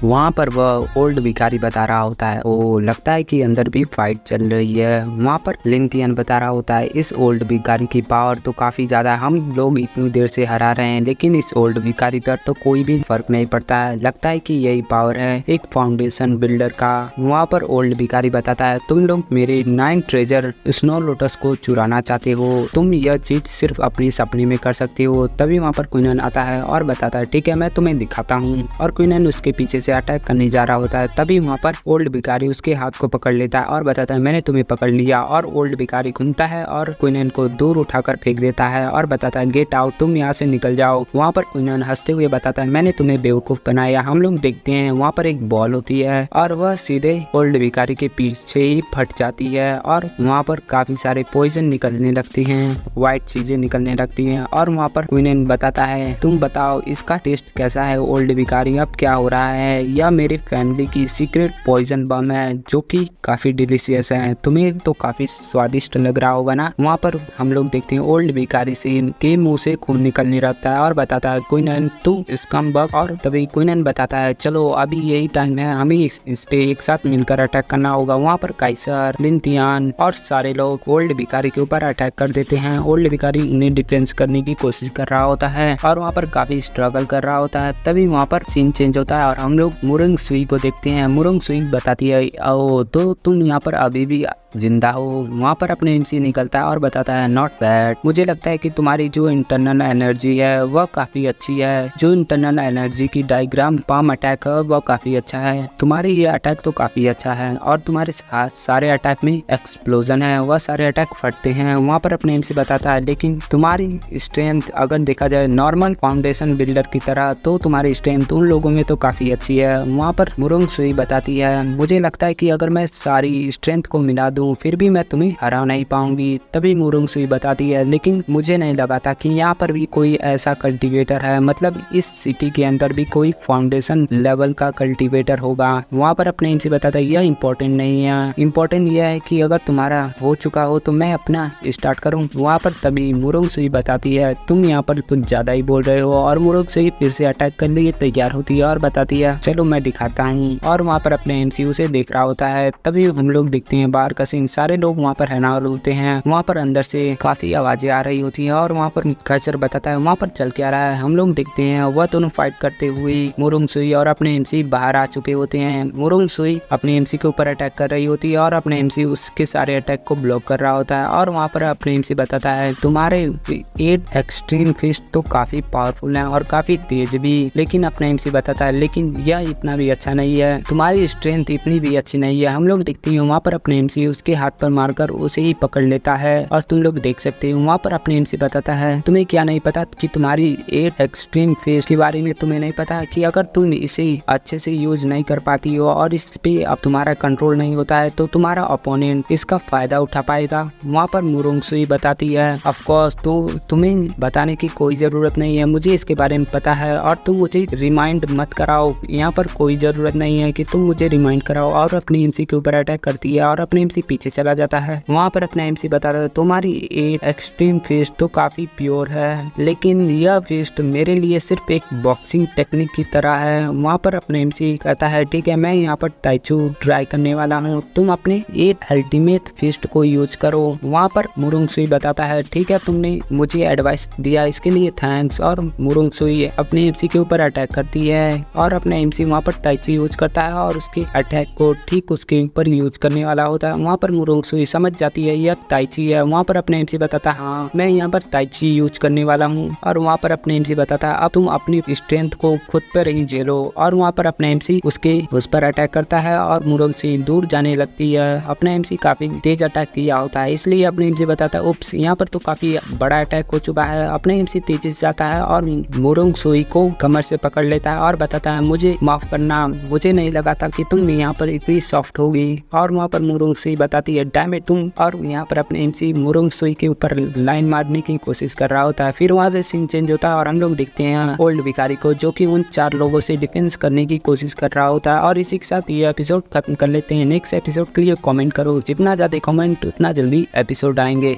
वहाँ पर वह ओल्ड भिखारी बता रहा होता है वो लगता है कि अंदर भी फाइट चल रही है। वहाँ पर लिंथियन बता रहा होता है इस ओल्ड भिखारी की पावर तो काफी ज्यादा है, हम लोग इतनी देर से हरा रहे हैं लेकिन इस ओल्ड भिखारी पर तो कोई भी फर्क नहीं पड़ता है, लगता है कि यही पावर है एक फाउंडेशन बिल्डर का। वहाँ पर ओल्ड भिखारी बताता है तुम लोग मेरे 9 ट्रेजर स्नो लोटस को चुराना चाहते हो, तुम यह चीज सिर्फ अपने सपने में कर सकते हो। तभी वहाँ पर क्वीनन आता है और बताता है ठीक है मैं तुम्हें दिखाता हूँ। और क्वीनन उसके पीछे से अटैक करने जा रहा होता है। तभी वहाँ पर ओल्ड भिखारी उसके हाथ को पकड़ लेता है और बताता है मैंने तुम्हें पकड़ लिया। और ओल्ड भिखारी घूमता है और क्वीनन को दूर उठाकर फेंक देता है और बताता है गेट आउट, तुम यहाँ से निकल जाओ। वहाँ पर क्वीनन हंसते हुए बताता है मैंने तुम्हें बेवकूफ बनाया। हम लोग देखते हैं वहाँ पर एक बॉल होती है और वह सीधे ओल्ड भिखारी के पीछे ही फट जाती है और वहाँ पर काफी सारे पॉइजन निकलने लगती हैं, व्हाइट चीजें निकलने लगती हैं। और वहाँ पर क्वीनन बताता है तुम बताओ इसका टेस्ट कैसा है ओल्ड भिखारी, अब क्या हो रहा है, यह मेरी फैमिली की सीक्रेट पॉइजन बम है जो कि काफी डिलीशियस है, तुम्हें तो काफी स्वादिष्ट लग रहा होगा ना। वहाँ पर हम लोग देखते हैं ओल्ड भिखारी से के मुंह से खून निकलने लगता है और बताता है क्वीनन तू स्कम्बग। और तभी क्वीनन बताता है चलो अभी यही टाइम है, हमें इस पे एक साथ मिलकर अटैक करना होगा। वहाँ पर काइसर, लिंथियन और सारे लोग ओल्ड भिखारी के ऊपर अटैक कर देते हैं। ओल्ड भिखारी उन्हें डिफेंस करने की कोशिश कर रहा होता है और वहाँ पर काफी स्ट्रगल कर रहा होता है। तभी वहाँ पर सीन चेंज होता है और हम लोग मुरुंग सुई को देखते हैं। मुरुंग सुई बताती है ओ तो तुम यहाँ पर अभी भी जिंदा हो। वहाँ पर अपने एमसी निकलता है और बताता है नॉट बैड, मुझे लगता है कि तुम्हारी जो इंटरनल एनर्जी है वह काफी अच्छी है, जो इंटरनल एनर्जी की डायग्राम पाम अटैक है वह काफी अच्छा है, तुम्हारी ये अटैक तो काफी अच्छा है। और तुम्हारे सारे अटैक में एक्सप्लोजन है, वह सारे अटैक फटते हैं। वहाँ पर अपने एमसी बताता है लेकिन तुम्हारी स्ट्रेंथ अगर देखा जाए नॉर्मल फाउंडेशन बिल्डर की तरह तो तुम्हारी स्ट्रेंथ उन लोगों में तो काफी अच्छी है। वहाँ पर मुरुंग सुई बताती है मुझे लगता है कि अगर मैं सारी स्ट्रेंथ को मिला दूं फिर भी मैं तुम्हें हरा नहीं पाऊंगी। तभी मुरुंग सुई बताती है लेकिन मुझे नहीं लगा था कि यहाँ पर भी कोई ऐसा कल्टीवेटर है, मतलब इस सिटी के अंदर भी कोई फाउंडेशन लेवल का कल्टीवेटर होगा। वहाँ पर अपने इनसे बताता है यह इम्पोर्टेंट नहीं है, इम्पोर्टेंट यह है कि अगर तुम्हारा हो चुका हो तो मैं अपना स्टार्ट करूँ। वहाँ पर तभी मुरुंग सुई बताती है तुम यहाँ पर कुछ ज्यादा ही बोल रहे हो। और मुरुंग सुई फिर से अटैक करने के लिए तैयार होती है और बताती है चलो मैं दिखाता हूँ। और वहाँ पर अपने एमसी उसे देख रहा होता है। तभी हम लोग देखते हैं बाहर का सीन, सारे लोग वहाँ पर हैरान होते हैं। वहाँ पर अंदर से काफी आवाजें आ रही होती हैं और वहाँ पर काइसर बताता है वहाँ पर चल क्या रहा है। हम लोग देखते हैं वह दोनों फाइट करते हुए मुरुंग सुई और अपने एमसी बाहर आ चुके होते हैं। मुरुंग सुई अपने एमसी के ऊपर अटैक कर रही होती है और अपने एमसी उसके सारे अटैक को ब्लॉक कर रहा होता है। और वहाँ पर अपने एमसी बताता है तुम्हारे 8 एक्सट्रीम फिस्ट तो काफी पावरफुल है और काफी तेज भी, लेकिन अपने एमसी बताता है लेकिन यह इतना भी अच्छा नहीं है, तुम्हारी स्ट्रेंथ इतनी भी अच्छी नहीं है। हम लोग देखते हैं वहाँ पर अपने एमसी उसके हाथ पर मारकर उसे ही पकड़ लेता है और तुम लोग देख सकते हो वहाँ पर अपने एमसी बताता है तुम्हें क्या नहीं पता कि तुम्हारी 8 एक्सट्रीम फेस के बारे में तुम्हें नहीं पता कि अगर तुम इसे अच्छे से यूज नहीं कर पाती हो और इस पे अब तुम्हारा कंट्रोल नहीं होता है तो तुम्हारा अपोनेंट इसका फायदा उठा पाएगा। वहाँ पर मुरुंग सुई बताती है ऑफ कोर्स तो तुम्हें बताने की कोई जरूरत नहीं है, मुझे इसके बारे में पता है और तुम मुझे रिमाइंड मत कराओ, यहाँ पर कोई जरूरत नहीं है कि तुम मुझे रिमाइंड कराओ। और अपने एमसी के ऊपर अटैक करती है और अपने एमसी पीछे चला जाता है। वहाँ पर अपना एमसी बताता है तुम्हारी 8 एक्सट्रीम फिस्ट तो काफी प्योर है, लेकिन यह फिस्ट मेरे लिए सिर्फ एक बॉक्सिंग टेक्निक की तरह है। वहाँ पर अपने एमसी कहता है ठीक है मैं यहाँ पर ताइचू ट्राई करने वाला हूँ, तुम अपने 8 अल्टीमेट फिस्ट को यूज करो। वहाँ पर मुरुंग सुई बताता है ठीक है तुमने मुझे एडवाइस दिया इसके लिए थैंक्स। और मुरुंग सुई अपने एमसी के ऊपर अटैक करती है और अपना एमसी वहाँ पर ताइची यूज करता है और उसके अटैक को ठीक उसके ऊपर यूज करने वाला होता है। वहाँ वहाँ पर मुरोंगसुई समझ जाती है यह ताइची है। वहाँ पर अपने एमसी बताता है हाँ मैं यहाँ पर ताइची यूज करने वाला हूँ। और वहाँ पर अपने एमसी बताता है अब तुम अपनी स्ट्रेंथ को खुद पर ही झेलो। और वहाँ पर अपने एमसी उस पर अटैक करता है और मुरोंगसुई दूर जाने लगती है। अपना एमसी काफी तेज अटैक किया होता है इसलिए अपने एमसी बताता है उप्स यहाँ पर तो काफी बड़ा अटैक हो चुका है। अपने एमसी तेजी से जाता है और मुरोंगसुई को कमर से पकड़ लेता है और बताता है मुझे माफ करना, मुझे नहीं लगा था कि तुम यहाँ पर इतनी सॉफ्ट होगी। और वहाँ पर मुरोंगसुई बताती है डैम इट तुम। और यहाँ पर अपने एमसी मुरोंगसुई के ऊपर लाइन मारने की कोशिश कर रहा होता है। फिर वहाँ से सीन चेंज होता है और हम लोग देखते हैं ओल्ड भिखारी को जो कि उन 4 लोगों से डिफेंस करने की कोशिश कर रहा होता है। और इसी के साथ ये एपिसोड खत्म कर लेते हैं। नेक्स्ट एपिसोड के लिए कमेंट करो, जितना ज़्यादा कमेंट उतना जल्दी एपिसोड आएंगे।